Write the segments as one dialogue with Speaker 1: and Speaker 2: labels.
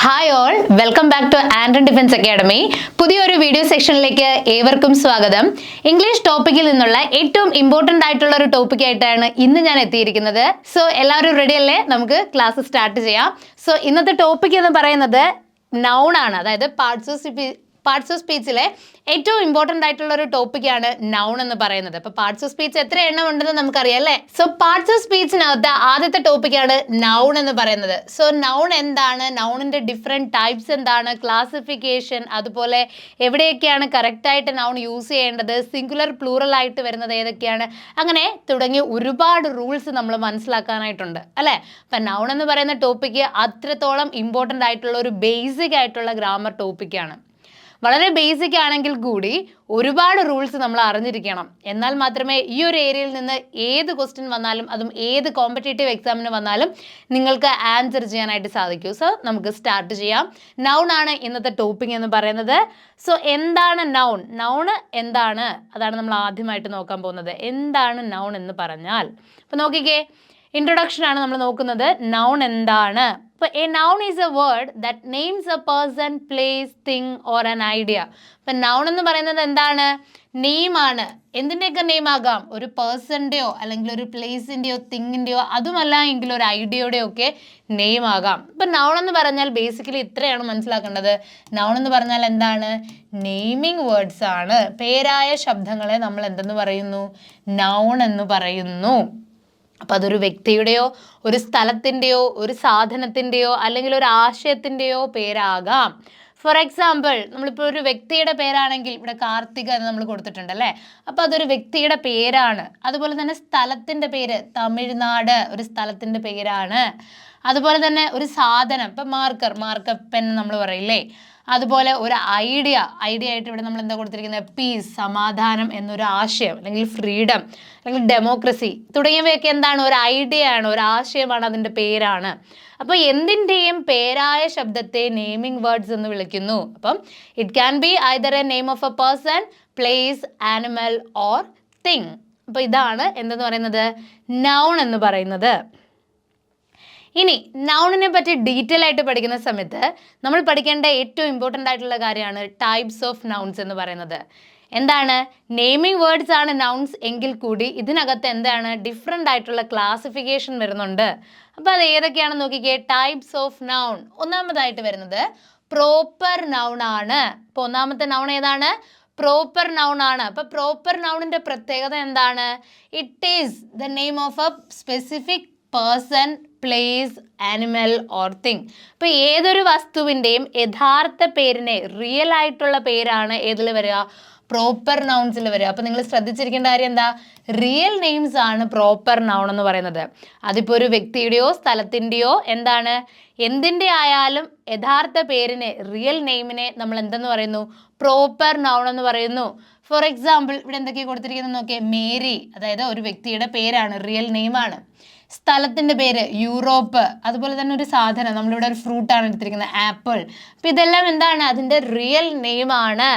Speaker 1: Hi all, welcome back to ആൻഡ്രൻ defence academy. പുതിയൊരു video സെക്ഷനിലേക്ക് ഏവർക്കും സ്വാഗതം. ഇംഗ്ലീഷ് ടോപ്പിക്കിൽ നിന്നുള്ള ഏറ്റവും ഇമ്പോർട്ടൻ്റ് ആയിട്ടുള്ള ഒരു ടോപ്പിക് ആയിട്ടാണ് ഇന്ന് ഞാൻ എത്തിയിരിക്കുന്നത്. സോ എല്ലാവരും റെഡി അല്ലേ? നമുക്ക് ക്ലാസ് സ്റ്റാർട്ട് ചെയ്യാം. സോ ഇന്നത്തെ ടോപ്പിക് എന്ന് പറയുന്നത് നൗൺ ആണ്, അതായത് പാർട്സ് ഓഫ് സ്പീച്ചിലെ ഏറ്റവും ഇമ്പോർട്ടൻ്റ് ആയിട്ടുള്ള ഒരു ടോപ്പിക്കാണ് നൗൺ എന്ന് പറയുന്നത്. അപ്പോൾ പാർട്സ് ഓഫ് സ്പീച്ച് എത്ര എണ്ണം ഉണ്ടെന്ന് നമുക്കറിയാം അല്ലേ? സോ പാർട്സ് ഓഫ് സ്പീച്ചിനകത്ത് ആദ്യത്തെ ടോപ്പിക്കാണ് നൗൺ എന്ന് പറയുന്നത്. സോ നൗൺ എന്താണ്, നൗണിൻ്റെ ഡിഫറെൻറ്റ് ടൈപ്സ് എന്താണ്, ക്ലാസിഫിക്കേഷൻ, അതുപോലെ എവിടെയൊക്കെയാണ് കറക്റ്റായിട്ട് നൗൺ യൂസ് ചെയ്യേണ്ടത്, സിംഗുലർ പ്ലൂറൽ ആയിട്ട് വരുന്നത് ഏതൊക്കെയാണ്, അങ്ങനെ തുടങ്ങി ഒരുപാട് റൂൾസ് നമ്മൾ മനസ്സിലാക്കാനായിട്ടുണ്ട് അല്ലേ? അപ്പം നൗൺ എന്ന് പറയുന്ന ടോപ്പിക്ക് അത്രത്തോളം ഇമ്പോർട്ടൻ്റ് ആയിട്ടുള്ള ഒരു ബേസിക് ആയിട്ടുള്ള ഗ്രാമർ ടോപ്പിക്കാണ്. വളരെ ബേസിക് ആണെങ്കിൽ കൂടി ഒരുപാട് റൂൾസ് നമ്മൾ അറിഞ്ഞിരിക്കണം. എന്നാൽ മാത്രമേ ഈ ഒരു ഏരിയയിൽ നിന്ന് ഏത് ക്വസ്റ്റ്യൻ വന്നാലും, അതും ഏത് കോമ്പറ്റേറ്റീവ് എക്സാമിന് വന്നാലും നിങ്ങൾക്ക് ആൻസർ ചെയ്യാനായിട്ട് സാധിക്കൂ. സോ നമുക്ക് സ്റ്റാർട്ട് ചെയ്യാം. നൗൺ ആണ് ഇന്നത്തെ ടോപ്പിക് എന്ന് പറയുന്നത്. സോ എന്താണ് നൗൺ? നൗൺ എന്താണ്? അതാണ് നമ്മൾ ആദ്യമായിട്ട് നോക്കാൻ പോകുന്നത്. എന്താണ് നൗൺ എന്ന് പറഞ്ഞാൽ, അപ്പോൾ നോക്കിക്കേ, ഇൻട്രൊഡക്ഷൻ ആണ് നമ്മൾ നോക്കുന്നത്. നൗൺ എന്താണ്? അപ്പോൾ A noun is a word that names A person, place, thing or an idea. അപ്പം നൗൺ എന്ന് പറയുന്നത് എന്താണ്? നെയിമാണ്. എന്തിൻ്റെയൊക്കെ നെയിം ആകാം? ഒരു പേഴ്സൻ്റെയോ അല്ലെങ്കിൽ ഒരു പ്ലേസിൻ്റെയോ തിങ്ങിൻ്റെയോ, അതുമല്ല എങ്കിൽ ഒരു ഐഡിയയുടെയോ ഒക്കെ നെയിം ആകാം. ഇപ്പം നൗൺ എന്ന് പറഞ്ഞാൽ ബേസിക്കലി ഇത്രയാണ് മനസ്സിലാക്കേണ്ടത്. നൗൺ എന്ന് പറഞ്ഞാൽ എന്താണ്? നെയിമിങ് വേർഡ്സ് ആണ്. പേരായ ശബ്ദങ്ങളെ നമ്മൾ എന്തെന്ന് പറയുന്നു? നൗൺ എന്ന് പറയുന്നു. അപ്പം അതൊരു വ്യക്തിയുടെയോ ഒരു സ്ഥലത്തിൻ്റെയോ ഒരു സാധനത്തിൻ്റെയോ അല്ലെങ്കിൽ ഒരു ആശയത്തിൻ്റെയോ പേരാകാം. ഫോർ എക്സാമ്പിൾ, നമ്മളിപ്പോൾ ഒരു വ്യക്തിയുടെ പേരാണെങ്കിൽ ഇവിടെ കാർത്തിക എന്ന് നമ്മൾ കൊടുത്തിട്ടുണ്ട് അല്ലേ? അപ്പോൾ അതൊരു വ്യക്തിയുടെ പേരാണ്. അതുപോലെ തന്നെ സ്ഥലത്തിൻ്റെ പേര്, തമിഴ്നാട് ഒരു സ്ഥലത്തിൻ്റെ പേരാണ്. അതുപോലെ തന്നെ ഒരു സാധനം, ഇപ്പം മാർക്കർ പെൻ നമ്മൾ പറയില്ലേ? അതുപോലെ ഒരു ഐഡിയ ആയിട്ട് ഇവിടെ നമ്മൾ എന്താ കൊടുത്തിരിക്കുന്നത്? പീസ്, സമാധാനം എന്നൊരു ആശയം, അല്ലെങ്കിൽ ഫ്രീഡം, അല്ലെങ്കിൽ ഡെമോക്രസി തുടങ്ങിയവയൊക്കെ എന്താണ്? ഒരു ഐഡിയ ആണ്, ഒരു ആശയമാണ്, അതിൻ്റെ പേരാണ്. അപ്പോൾ എന്തിൻ്റെയും പേരായ ശബ്ദത്തെ നെയിമിംഗ് വേർഡ്സ് എന്ന് വിളിക്കുന്നു. അപ്പം it can be either A name of A person, place, animal or thing. അപ്പോൾ ഇതാണ് എന്തെന്ന് പറയുന്നത്? നൗൺ എന്ന് പറയുന്നത്. ഇനി നൗണിനെ പറ്റി ഡീറ്റെയിൽ ആയിട്ട് പഠിക്കുന്ന സമയത്ത് നമ്മൾ പഠിക്കേണ്ട ഏറ്റവും ഇമ്പോർട്ടൻ്റ് ആയിട്ടുള്ള കാര്യമാണ് ടൈപ്സ് ഓഫ് നൗൺസ് എന്ന് പറയുന്നത്. എന്താണ്? നെയിമിംഗ് വേർഡ്സ് ആണ് നൗൺസ് എങ്കിൽ കൂടി ഇതിനകത്ത് എന്താണ്? ഡിഫറെൻ്റ് ആയിട്ടുള്ള ക്ലാസിഫിക്കേഷൻ വരുന്നുണ്ട്. അപ്പോൾ അത് ഏതൊക്കെയാണെന്ന് നോക്കിക്കേ. ടൈപ്സ് ഓഫ് നൗൺ, ഒന്നാമതായിട്ട് വരുന്നത് പ്രോപ്പർ നൗൺ ആണ്. അപ്പോൾ ഒന്നാമത്തെ നൗൺ ഏതാണ്? പ്രോപ്പർ നൗൺ ആണ്. അപ്പോൾ പ്രോപ്പർ നൗണിൻ്റെ പ്രത്യേകത എന്താണ്? It is the name of A specific person, place, animal or thing. അപ്പോൾ ഏതൊരു വസ്തുവിൻ്റെയും യഥാർത്ഥ പേരിനെ, റിയൽ ആയിട്ടുള്ള പേരാണ് ഏതിൽ വരിക? പ്രോപ്പർ നൗൺസിൽ വരിക. അപ്പോൾ നിങ്ങൾ ശ്രദ്ധിച്ചിരിക്കേണ്ട കാര്യം എന്താ? റിയൽ നെയിംസ് ആണ് പ്രോപ്പർ നൗൺ എന്ന് പറയുന്നത്. അതിപ്പോൾ ഒരു വ്യക്തിയുടെയോ സ്ഥലത്തിൻ്റെയോ എന്താണ്, എന്തിൻ്റെ ആയാലും യഥാർത്ഥ പേരിനെ, റിയൽ നെയിമിനെ നമ്മൾ എന്തെന്ന് പറയുന്നു? പ്രോപ്പർ നൗൺ എന്ന് പറയുന്നു. ഫോർ എക്സാമ്പിൾ, ഇവിടെ എന്തൊക്കെയാണ് കൊടുത്തിരിക്കുന്നത് നോക്കിയേ. മേരി, അതായത് ഒരു വ്യക്തിയുടെ പേരാണ്, റിയൽ നെയിമാണ്. സ്ഥലത്തിൻ്റെ പേര് യൂറോപ്പ്. അതുപോലെ തന്നെ ഒരു സാധനം, നമ്മളിവിടെ ഒരു ഫ്രൂട്ടാണ് എടുത്തിരിക്കുന്നത്, ആപ്പിൾ. അപ്പോൾ ഇതെല്ലാം എന്താണ്? അതിൻ്റെ റിയൽ നെയിമാണ്.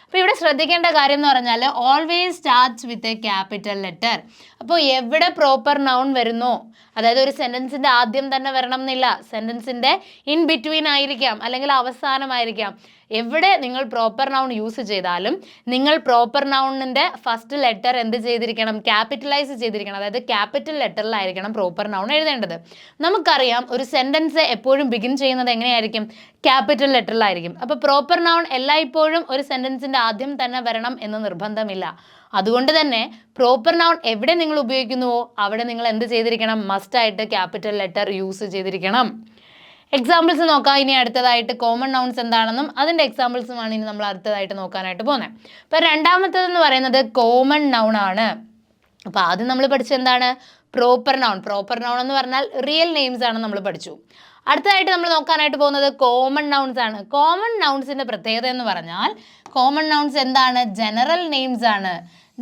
Speaker 1: അപ്പോൾ ഇവിടെ ശ്രദ്ധിക്കേണ്ട കാര്യം എന്ന് പറഞ്ഞാൽ always starts with a capital letter. അപ്പോൾ എവിടെ പ്രോപ്പർ നൗൺ വരുന്നോ, അതായത് ഒരു സെൻറ്റൻസിൻ്റെ ആദ്യം തന്നെ വരണം എന്നില്ല, സെൻറ്റൻസിൻ്റെ ഇൻ ബിറ്റ്വീൻ ആയിരിക്കാം, അല്ലെങ്കിൽ അവസാനമായിരിക്കാം. എവിടെ നിങ്ങൾ പ്രോപ്പർ നൗൺ യൂസ് ചെയ്താലും നിങ്ങൾ പ്രോപ്പർ നൗണിൻ്റെ ഫസ്റ്റ് ലെറ്റർ എന്ത് ചെയ്തിരിക്കണം? ക്യാപിറ്റലൈസ് ചെയ്തിരിക്കണം. അതായത് ക്യാപിറ്റൽ ലെറ്ററിലായിരിക്കണം പ്രോപ്പർ നൗൺ എഴുതേണ്ടത്. നമുക്കറിയാം ഒരു സെൻറ്റൻസ് എപ്പോഴും ബിഗിൻ ചെയ്യുന്നത് എങ്ങനെയായിരിക്കും? ക്യാപിറ്റൽ ലെറ്ററിലായിരിക്കും. അപ്പോൾ പ്രോപ്പർ നൗൺ എല്ലായ്പ്പോഴും ഒരു സെൻറ്റൻസിൻ്റെ ആദ്യം തന്നെ വരണം എന്ന് നിർബന്ധമില്ല. അതുകൊണ്ട് തന്നെ പ്രോപ്പർ നൗൺ എവിടെ നിങ്ങൾ ഉപയോഗിക്കുന്നുവോ അവിടെ നിങ്ങൾ എന്ത് ചെയ്തിരിക്കണം? മസ്റ്റായിട്ട് ക്യാപിറ്റൽ ലെറ്റർ യൂസ് ചെയ്തിരിക്കണം. എക്സാമ്പിൾസ് നോക്കാം. ഇനി അടുത്തതായിട്ട് കോമൺ നൗൺസ് എന്താണെന്നും അതിൻ്റെ എക്സാമ്പിൾസുമാണ് ഇനി നമ്മൾ അടുത്തതായിട്ട് നോക്കാനായിട്ട് പോകുന്നത്. അപ്പോൾ രണ്ടാമത്തേതെന്ന് പറയുന്നത് കോമൺ നൗൺ ആണ്. അപ്പോൾ ആദ്യം നമ്മൾ പഠിച്ചത് എന്താണ്? Proper noun. പ്രോപ്പർ നൗൺ എന്ന് പറഞ്ഞാൽ റിയൽ നെയിംസ് ആണ് നമ്മൾ പഠിച്ചു. അടുത്തതായിട്ട് നമ്മൾ നോക്കാനായിട്ട് പോകുന്നത് കോമൺ നൗൺസ് ആണ്. കോമൺ നൗൺസിൻ്റെ പ്രത്യേകത എന്ന് പറഞ്ഞാൽ കോമൺ നൗൺസ് എന്താണ്? ജനറൽ നെയിംസ് ആണ്.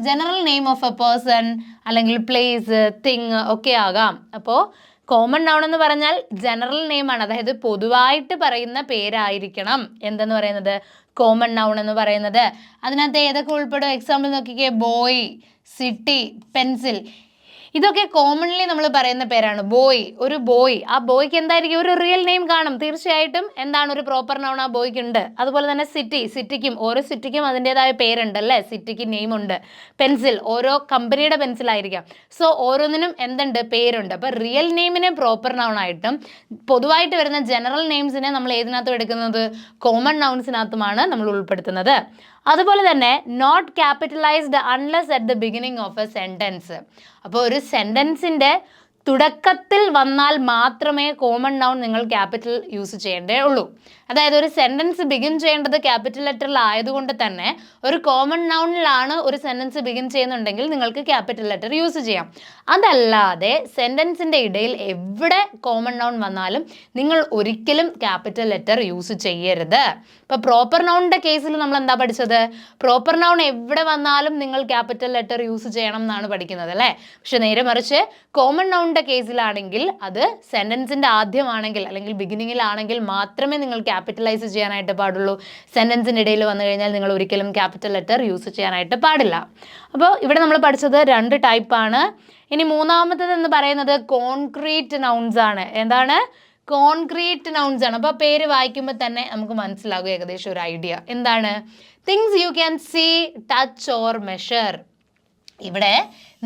Speaker 1: General name of A person അല്ലെങ്കിൽ പ്ലേസ്, തിങ് ഒക്കെ ആകാം. അപ്പോൾ കോമൺ നൗൺ എന്ന് പറഞ്ഞാൽ ജനറൽ നെയിമാണ്, അതായത് പൊതുവായിട്ട് പറയുന്ന പേരായിരിക്കണം എന്തെന്ന് പറയുന്നത്? കോമൺ നൗൺ എന്ന് പറയുന്നത്. അതിനകത്ത് ഏതൊക്കെ ഉൾപ്പെടും? എക്സാമ്പിൾ നോക്കിക്കേ. Boy, city, pencil. ഇതൊക്കെ കോമൺലി നമ്മൾ പറയുന്ന പേരാണ്. ബോയ്, ഒരു ബോയ്. ആ ബോയ്ക്ക് എന്തായിരിക്കും? ഒരു റിയൽ നെയിം കാണും തീർച്ചയായിട്ടും. എന്താണ് ഒരു പ്രോപ്പർ നൗൺ ആ ബോയ്ക്ക് ഉണ്ട്. അതുപോലെ തന്നെ സിറ്റിക്കും ഓരോ സിറ്റിക്കും അതിൻ്റെതായ പേരുണ്ട് അല്ലേ? സിറ്റിക്ക് നെയിം ഉണ്ട്. പെൻസിൽ, ഓരോ കമ്പനിയുടെ പെൻസിൽ ആയിരിക്കാം. സോ ഓരോന്നിനും എന്തുണ്ട്? പേരുണ്ട്. അപ്പോൾ റിയൽ നെയിമിനെ പ്രോപ്പർ നൗൺ ആയിട്ടും പൊതുവായിട്ട് വരുന്ന ജനറൽ നെയിംസിനെ നമ്മൾ ഏതിനകത്തും എടുക്കുന്നത്? കോമൺ നൗൺസിനകത്തുമാണ് നമ്മൾ ഉൾപ്പെടുത്തുന്നത്. അതുപോലെ തന്നെ not capitalised unless at the beginning of a sentence. അപ്പോൾ ഒരു സെൻറ്റൻസിൻ്റെ തുടക്കത്തിൽ വന്നാൽ മാത്രമേ കോമൺ നൗൺ നിങ്ങൾ ക്യാപിറ്റൽ യൂസ് ചെയ്യേണ്ടേ ഉള്ളൂ. അതായത് ഒരു സെൻറ്റൻസ് ബിഗിൻ ചെയ്യേണ്ടത് ക്യാപിറ്റൽ ലെറ്ററിലായതുകൊണ്ട് തന്നെ ഒരു കോമൺ നൗണിലാണ് ഒരു സെൻറ്റൻസ് ബിഗിൻ ചെയ്യുന്നുണ്ടെങ്കിൽ നിങ്ങൾക്ക് ക്യാപിറ്റൽ ലെറ്റർ യൂസ് ചെയ്യാം. അതല്ലാതെ സെൻറ്റൻസിൻ്റെ ഇടയിൽ എവിടെ കോമൺ നൗൺ വന്നാലും നിങ്ങൾ ഒരിക്കലും ക്യാപിറ്റൽ ലെറ്റർ യൂസ് ചെയ്യരുത്. ഇപ്പോൾ പ്രോപ്പർ നൗണിൻ്റെ കേസിൽ നമ്മൾ എന്താ പഠിച്ചത്? പ്രോപ്പർ നൗൺ എവിടെ വന്നാലും നിങ്ങൾ ക്യാപിറ്റൽ ലെറ്റർ യൂസ് ചെയ്യണം എന്നാണ് പഠിക്കുന്നത് അല്ലേ? പക്ഷെ നേരെ മറിച്ച് കോമൺ നൗണിൻ്റെ കേസിലാണെങ്കിൽ അത് സെൻറ്റൻസിൻ്റെ ആദ്യമാണെങ്കിൽ അല്ലെങ്കിൽ ബിഗിനിങ്ങിലാണെങ്കിൽ മാത്രമേ നിങ്ങൾ ക്യാപിറ്റലൈസ് ചെയ്യാനായിട്ട് പാടുള്ളൂ. സെൻറ്റൻസിൻ്റെ ഇടയിൽ വന്നു കഴിഞ്ഞാൽ നിങ്ങൾ ഒരിക്കലും ക്യാപിറ്റൽ ലെറ്റർ യൂസ് ചെയ്യാനായിട്ട് പാടില്ല. അപ്പോൾ ഇവിടെ നമ്മൾ പഠിച്ചത് 2 ടൈപ്പാണ്. ഇനി മൂന്നാമത്തേത് എന്ന് പറയുന്നത് കോൺക്രീറ്റ് നൗൺസ് ആണ്. എന്താണ്? കോൺക്രീറ്റ് നൗൺസ് ആണ്. അപ്പോൾ പേര് വായിക്കുമ്പോൾ തന്നെ നമുക്ക് മനസ്സിലാകും ഏകദേശം ഒരു ഐഡിയ. എന്താണ്? Things you can see, touch or measure. ഇവിടെ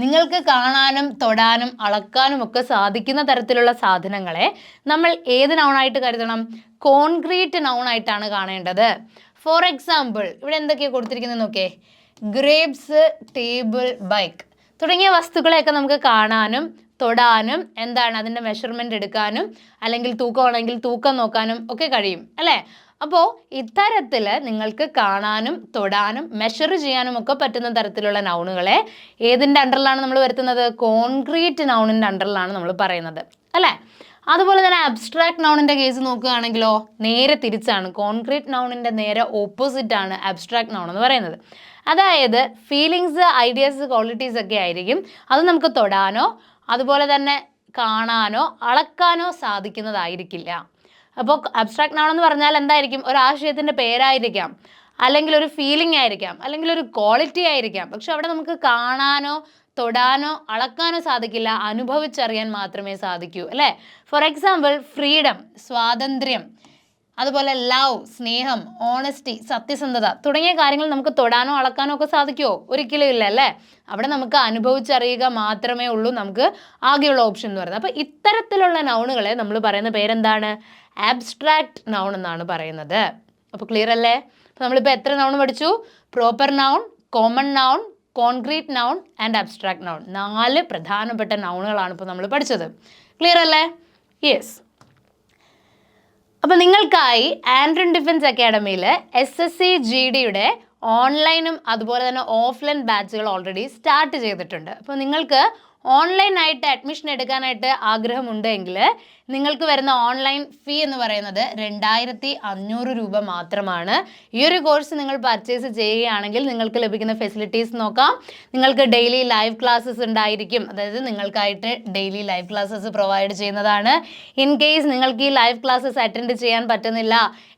Speaker 1: നിങ്ങൾക്ക് കാണാനും തൊടാനും അളക്കാനും ഒക്കെ സാധിക്കുന്ന തരത്തിലുള്ള സാധനങ്ങളെ നമ്മൾ ഏത് നൗണായിട്ട് കരുതണം? കോൺക്രീറ്റ് നൗണായിട്ടാണ് കാണേണ്ടത്. ഫോർ എക്സാമ്പിൾ ഇവിടെ എന്തൊക്കെയാണ് കൊടുത്തിരിക്കുന്നത് നോക്കേ. ഗ്രേപ്സ്, ടേബിൾ, ബൈക്ക് തുടങ്ങിയ വസ്തുക്കളെയൊക്കെ നമുക്ക് കാണാനും തൊടാനും എന്താണ് അതിൻ്റെ മെഷർമെൻ്റ് എടുക്കാനും അല്ലെങ്കിൽ തൂക്കമാണെങ്കിൽ തൂക്കം നോക്കാനും ഒക്കെ കഴിയും അല്ലേ? അപ്പോൾ ഇത്തരത്തിൽ നിങ്ങൾക്ക് കാണാനും തൊടാനും മെഷർ ചെയ്യാനും ഒക്കെ പറ്റുന്ന തരത്തിലുള്ള നൗണുകളെ ഏതിൻ്റെ അണ്ടറിലാണ് നമ്മൾ വരുത്തുന്നത്? കോൺക്രീറ്റ് നൗണിൻ്റെ അണ്ടറിലാണ് നമ്മൾ പറയുന്നത് അല്ലേ? അതുപോലെ തന്നെ അബ്സ്ട്രാക്ട് നൗണിൻ്റെ കേസ് നോക്കുകയാണെങ്കിലോ നേരെ തിരിച്ചാണ്. കോൺക്രീറ്റ് നൗണിൻ്റെ നേരെ ഓപ്പോസിറ്റ് ആണ് അബ്സ്ട്രാക്ട് നൗൺ എന്ന് പറയുന്നത്. അതായത് ഫീലിങ്സ്, ഐഡിയാസ്, ക്വാളിറ്റീസ് ഒക്കെ ആയിരിക്കും. അത് നമുക്ക് തൊടാനോ അതുപോലെ തന്നെ കാണാനോ അളക്കാനോ സാധിക്കുന്നതായിരിക്കില്ല. അപ്പോൾ അബ്സ്ട്രാക്ട് നൗൺ എന്ന് പറഞ്ഞാൽ എന്തായിരിക്കും? ഒരു ആശയത്തിൻ്റെ പേരായിരിക്കാം, അല്ലെങ്കിൽ ഒരു ഫീലിംഗ് ആയിരിക്കാം, അല്ലെങ്കിൽ ഒരു ക്വാളിറ്റി ആയിരിക്കാം. പക്ഷെ അവിടെ നമുക്ക് കാണാനോ തൊടാനോ അളക്കാനോ സാധിക്കില്ല, അനുഭവിച്ചറിയാൻ മാത്രമേ സാധിക്കൂ അല്ലേ? ഫോർ എക്സാമ്പിൾ ഫ്രീഡം, സ്വാതന്ത്ര്യം, അതുപോലെ ലവ്, സ്നേഹം, ഓണസ്റ്റി, സത്യസന്ധത തുടങ്ങിയ കാര്യങ്ങൾ നമുക്ക് തൊടാനോ അളക്കാനോ ഒക്കെ സാധിക്കുമോ? ഒരിക്കലും ഇല്ല അല്ലേ? അവിടെ നമുക്ക് അനുഭവിച്ചറിയുക മാത്രമേ ഉള്ളൂ നമുക്ക് ആകെയുള്ള ഓപ്ഷൻ എന്ന് പറയുന്നത്. അപ്പോൾ ഇത്തരത്തിലുള്ള നൗണുകളെ നമ്മൾ പറയുന്ന പേരെന്താണ്? ആബ്സ്ട്രാക്ട് നൗൺ എന്നാണ് പറയുന്നത്. അപ്പോൾ ക്ലിയർ അല്ലേ? അപ്പോൾ നമ്മളിപ്പോൾ എത്ര നൗൺ പഠിച്ചു? Proper noun, common noun, concrete noun and abstract noun. 4 പ്രധാനപ്പെട്ട നൗണുകളാണ് ഇപ്പോൾ നമ്മൾ പഠിച്ചത്. ക്ലിയർ അല്ലേ? യെസ്. അപ്പോൾ നിങ്ങൾക്കായി ആൻഡ്രൻ ഡിഫൻസ് അക്കാഡമിയിൽ SSC GDയുടെ ഓൺലൈനും അതുപോലെ തന്നെ ഓഫ്ലൈൻ ബാച്ചുകൾ ഓൾറെഡി സ്റ്റാർട്ട് ചെയ്തിട്ടുണ്ട്. അപ്പോൾ നിങ്ങൾക്ക് ഓൺലൈനായിട്ട് അഡ്മിഷൻ എടുക്കാനായിട്ട് ആഗ്രഹമുണ്ടെങ്കിൽ നിങ്ങൾക്ക് വരുന്ന ഓൺലൈൻ ഫീ എന്ന് പറയുന്നത് 2500 രൂപ മാത്രമാണ്. ഈ ഒരു കോഴ്സ് നിങ്ങൾ പർച്ചേസ് ചെയ്യുകയാണെങ്കിൽ നിങ്ങൾക്ക് ലഭിക്കുന്ന ഫെസിലിറ്റീസ് നോക്കാം. നിങ്ങൾക്ക് ഡെയിലി ലൈവ് ക്ലാസ്സസ് ഉണ്ടായിരിക്കും. അതായത് നിങ്ങൾക്കായിട്ട് ഡെയിലി ലൈവ് ക്ലാസ്സസ് പ്രൊവൈഡ് ചെയ്യുന്നതാണ്. ഇൻ കേസ് നിങ്ങൾക്ക് ഈ ലൈവ് ക്ലാസ്സസ് അറ്റൻഡ് ചെയ്യാൻ പറ്റുന്നില്ല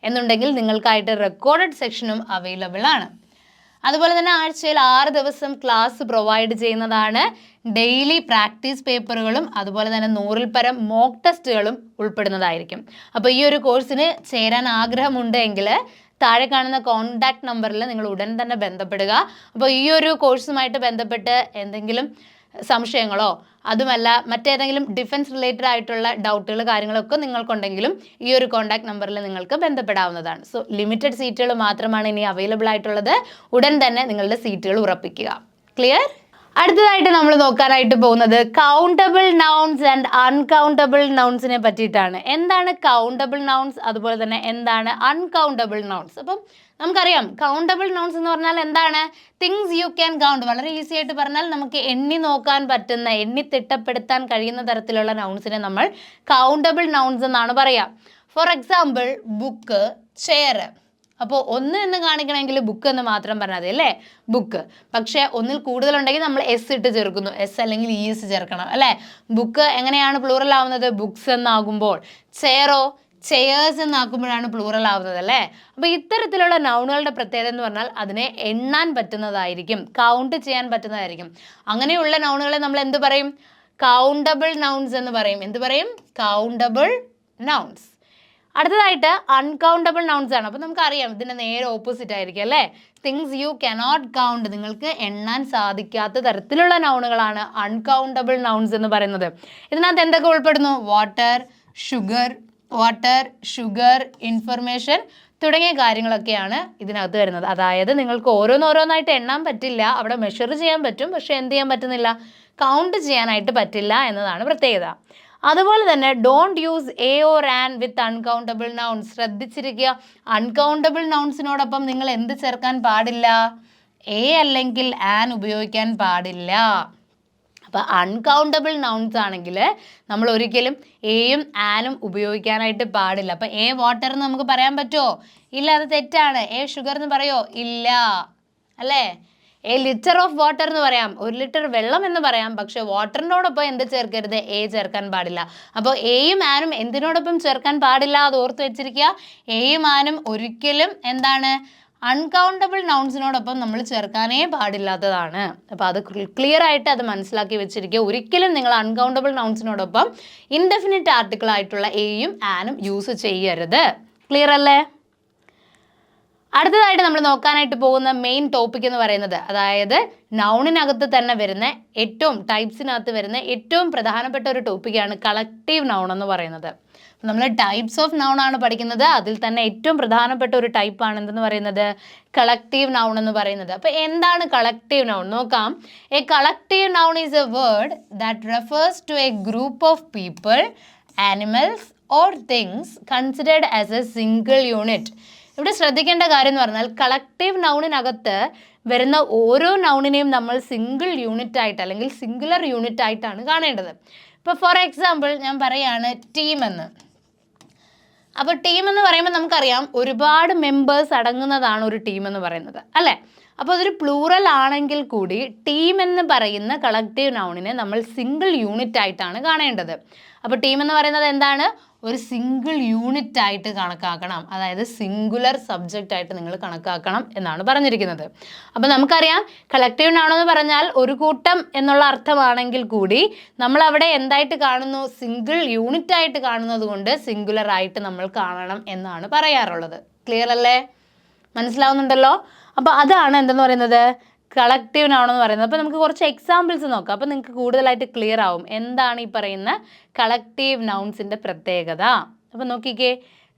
Speaker 1: എന്നുണ്ടെങ്കിൽ നിങ്ങൾക്കായിട്ട് റെക്കോർഡഡ് സെക്ഷനും അവൈലബിൾ ആണ്. അതുപോലെ തന്നെ ആഴ്ചയിൽ 6 ദിവസം ക്ലാസ് പ്രൊവൈഡ് ചെയ്യുന്നതാണ്. ഡെയിലി പ്രാക്ടീസ് പേപ്പറുകളും അതുപോലെ തന്നെ 100-ൽ പരം മോക്ക് ടെസ്റ്റുകളും ഉൾപ്പെടുന്നതായിരിക്കും. അപ്പോൾ ഈ ഒരു കോഴ്സിന് ചേരാൻ ആഗ്രഹമുണ്ടെങ്കിൽ താഴെ കാണുന്ന കോൺടാക്ട് നമ്പറിൽ നിങ്ങൾ ഉടൻ തന്നെ ബന്ധപ്പെടുക. അപ്പോൾ ഈ ഒരു കോഴ്സുമായിട്ട് ബന്ധപ്പെട്ട് എന്തെങ്കിലും സംശയങ്ങളോ അതുമല്ല മറ്റേതെങ്കിലും ഡിഫൻസ് റിലേറ്റഡ് ആയിട്ടുള്ള ഡൗട്ടുകൾ കാര്യങ്ങളൊക്കെ നിങ്ങൾക്കുണ്ടെങ്കിലും ഈ ഒരു കോൺടാക്ട് നമ്പറിൽ നിങ്ങൾക്ക് ബന്ധപ്പെടാവുന്നതാണ്. സോ ലിമിറ്റഡ് സീറ്റുകൾ മാത്രമാണ് ഇനി അവൈലബിൾ ആയിട്ടുള്ളത്. ഉടൻ തന്നെ നിങ്ങളുടെ സീറ്റുകൾ ഉറപ്പിക്കുക. ക്ലിയർ? അടുത്തതായിട്ട് നമ്മൾ നോക്കാനായിട്ട് പോകുന്നത് കൗണ്ടബിൾ നൗൺസ് ആൻഡ് അൺകൗണ്ടബിൾ നൗൺസിനെ പറ്റിയിട്ടാണ്. എന്താണ് കൗണ്ടബിൾ നൗൺസ്, അതുപോലെ തന്നെ എന്താണ് അൺകൗണ്ടബിൾ നൗൺസ്? അപ്പം നമുക്കറിയാം കൗണ്ടബിൾ നൗൺസ് എന്ന് പറഞ്ഞാൽ എന്താണ്? Things you can count. വളരെ ഈസി ആയിട്ട് പറഞ്ഞാൽ നമുക്ക് എണ്ണി നോക്കാൻ പറ്റുന്ന, എണ്ണി തിട്ടപ്പെടുത്താൻ കഴിയുന്ന തരത്തിലുള്ള നൗൺസിനെ നമ്മൾ കൗണ്ടബിൾ നൗൺസ് എന്നാണ് പറയുക. For example book, chair. അപ്പോൾ ഒന്ന് എന്ന് കാണിക്കണമെങ്കിൽ ബുക്ക് എന്ന് മാത്രം പറഞ്ഞാൽ മതി അല്ലേ? ബുക്ക്. പക്ഷേ ഒന്നിൽ കൂടുതലുണ്ടെങ്കിൽ നമ്മൾ എസ് ഇട്ട് ചേർക്കുന്നു. എസ് അല്ലെങ്കിൽ ES ചേർക്കണം അല്ലേ? ബുക്ക് എങ്ങനെയാണ് പ്ലൂറൽ ആവുന്നത്? ബുക്സ് എന്നാകുമ്പോൾ. ചെയറോ ചെയേഴ്സ് എന്നാക്കുമ്പോഴാണ് പ്ലൂറൽ ആവുന്നത് അല്ലേ? അപ്പോൾ ഇത്തരത്തിലുള്ള നൗണുകളുടെ പ്രത്യേകത എന്ന് പറഞ്ഞാൽ അതിനെ എണ്ണാൻ പറ്റുന്നതായിരിക്കും, കൗണ്ട് ചെയ്യാൻ പറ്റുന്നതായിരിക്കും. അങ്ങനെയുള്ള നൗണുകളെ നമ്മൾ എന്ത് പറയും? കൗണ്ടബിൾ നൗൺസ് എന്ന് പറയും. എന്ത് പറയും? Countable nouns. അടുത്തതായിട്ട് അൺകൗണ്ടബിൾ നൗൺസ് ആണ്. അപ്പോൾ നമുക്കറിയാം ഇതിൻ്റെ നേരെ ഓപ്പോസിറ്റ് ആയിരിക്കും അല്ലേ. തിങ്സ് യു കനോട്ട് കൗണ്ട്, നിങ്ങൾക്ക് എണ്ണാൻ സാധിക്കാത്ത തരത്തിലുള്ള നൗണുകളാണ് അൺകൗണ്ടബിൾ നൗൺസ് എന്ന് പറയുന്നത്. ഇതിനകത്ത് എന്തൊക്കെ ഉൾപ്പെടുന്നു? വാട്ടർ, ഷുഗർ, ഇൻഫർമേഷൻ തുടങ്ങിയ കാര്യങ്ങളൊക്കെയാണ് ഇതിനകത്ത് വരുന്നത്. അതായത് നിങ്ങൾക്ക് ഓരോന്നോരോന്നായിട്ട് എണ്ണാൻ പറ്റില്ല, അവിടെ മെഷർ ചെയ്യാൻ പറ്റും, പക്ഷെ എന്ത് ചെയ്യാൻ പറ്റുന്നില്ല? കൗണ്ട് ചെയ്യാനായിട്ട് പറ്റില്ല എന്നതാണ് പ്രത്യേകത. അതുപോലെ തന്നെ don't use a or an with uncountable nouns. ശ്രദ്ധിച്ചിരിക്കുക, അൺകൗണ്ടബിൾ നൗൺസിനോടൊപ്പം നിങ്ങൾ എന്ത് ചേർക്കാൻ പാടില്ല? എ അല്ലെങ്കിൽ ആൻ ഉപയോഗിക്കാൻ പാടില്ല. അപ്പോൾ അൺകൗണ്ടബിൾ നൗൺസ് ആണെങ്കിൽ നമ്മൾ ഒരിക്കലും എയും ആനും ഉപയോഗിക്കാനായിട്ട് പാടില്ല. അപ്പോൾ എ വാട്ടർ എന്ന് നമുക്ക് പറയാൻ പറ്റുമോ? ഇല്ല, അത് തെറ്റാണ്. എ ഷുഗർ എന്ന് പറയോ? ഇല്ല അല്ലേ. എ ലിറ്റർ ഓഫ് വാട്ടർ എന്ന് പറയാം, 1 ലിറ്റർ വെള്ളം എന്ന് പറയാം, പക്ഷെ വാട്ടറിനോടൊപ്പം എന്ത് ചേർക്കരുത്? എ ചേർക്കാൻ പാടില്ല. അപ്പോൾ എയും ആനും എന്തിനോടൊപ്പം ചേർക്കാൻ പാടില്ല? അത് ഓർത്ത് വെച്ചിരിക്കുക. എയും ആനും ഒരിക്കലും എന്താണ്? അൺകൗണ്ടബിൾ നൗൺസിനോടൊപ്പം നമ്മൾ ചേർക്കാനേ പാടില്ലാത്തതാണ്. അപ്പോൾ അത് ക്ലിയർ ആയിട്ട് അത് മനസ്സിലാക്കി വെച്ചിരിക്കുക. ഒരിക്കലും നിങ്ങൾ അൺകൗണ്ടബിൾ നൗൺസിനോടൊപ്പം ഇൻഡെഫിനിറ്റ് ആർട്ടിക്കിൾ ആയിട്ടുള്ള എയും ആനും യൂസ് ചെയ്യരുത്. ക്ലിയർ അല്ലേ? അടുത്തതായിട്ട് നമ്മൾ നോക്കാനായിട്ട് പോകുന്ന മെയിൻ ടോപ്പിക് എന്ന് പറയുന്നത്, അതായത് നൗണിനകത്ത് തന്നെ വരുന്ന ടൈപ്സിനകത്ത് വരുന്ന ഏറ്റവും പ്രധാനപ്പെട്ട ഒരു ടോപ്പിക്കാണ് കളക്റ്റീവ് നൗൺ എന്ന് പറയുന്നത്. നമ്മൾ ടൈപ്സ് ഓഫ് നൗൺ ആണ് പഠിക്കുന്നത്. അതിൽ തന്നെ ഏറ്റവും പ്രധാനപ്പെട്ട ഒരു ടൈപ്പാണ് എന്തെന്ന് പറയുന്നത്? കളക്റ്റീവ് നൗൺ എന്ന് പറയുന്നത്. അപ്പോൾ എന്താണ് കളക്റ്റീവ് നൗൺ? നോക്കാം. A collective noun is a word that refers to a group of people, animals or things considered as a single unit. ഇവിടെ ശ്രദ്ധിക്കേണ്ട കാര്യം എന്ന് പറഞ്ഞാൽ കളക്റ്റീവ് നൗണിനകത്ത് വരുന്ന ഓരോ നൗണിനെയും നമ്മൾ സിംഗിൾ യൂണിറ്റ് ആയിട്ട് അല്ലെങ്കിൽ സിംഗുലർ യൂണിറ്റ് ആയിട്ടാണ് കാണേണ്ടത്. ഇപ്പോൾ ഫോർ എക്സാമ്പിൾ ഞാൻ പറയാണ് ടീം എന്ന്. അപ്പോൾ ടീം എന്ന് പറയുമ്പോൾ നമുക്കറിയാം ഒരുപാട് മെമ്പേഴ്സ് അടങ്ങുന്നതാണ് ഒരു ടീം എന്ന് പറയുന്നത് അല്ലേ. അപ്പോൾ അതൊരു പ്ലൂറൽ ആണെങ്കിൽ കൂടി ടീം എന്ന് പറയുന്ന കളക്റ്റീവ് നൗണിനെ നമ്മൾ സിംഗിൾ യൂണിറ്റ് ആയിട്ടാണ് കാണേണ്ടത്. അപ്പോൾ ടീം എന്ന് പറയുന്നത് എന്താണ്? ഒരു സിംഗിൾ യൂണിറ്റ് ആയിട്ട് കണക്കാക്കണം, അതായത് സിംഗുലർ സബ്ജക്റ്റ് ആയിട്ട് നിങ്ങൾ കണക്കാക്കണം എന്നാണ് പറഞ്ഞിരിക്കുന്നത്. അപ്പോൾ നമുക്കറിയാം കളക്റ്റീവ് നൗൺ എന്ന് പറഞ്ഞാൽ ഒരു കൂട്ടം എന്നുള്ള അർത്ഥമാണെങ്കിൽ കൂടി നമ്മൾ അവിടെ എന്തായിട്ട് കാണുന്നു? സിംഗിൾ യൂണിറ്റ് ആയിട്ട് കാണുന്നത് കൊണ്ട് സിംഗുലർ ആയിട്ട് നമ്മൾ കാണണം എന്നാണ് പറയാറുള്ളത്. ക്ലിയർ അല്ലേ? മനസ്സിലാവുന്നുണ്ടല്ലോ? അപ്പോൾ അതാണ് എന്തെന്ന് പറയുന്നത്? കളക്റ്റീവ് നൗൺ എന്ന് പറയുന്നത്. അപ്പോൾ നമുക്ക് കുറച്ച് എക്സാമ്പിൾസ് നോക്കാം. അപ്പോൾ നിങ്ങൾക്ക് കൂടുതലായിട്ട് ക്ലിയർ ആവും എന്താണ് ഈ പറയുന്ന കളക്റ്റീവ് നൗൺസിൻ്റെ പ്രത്യേകത. അപ്പോൾ നോക്കിക്കേ,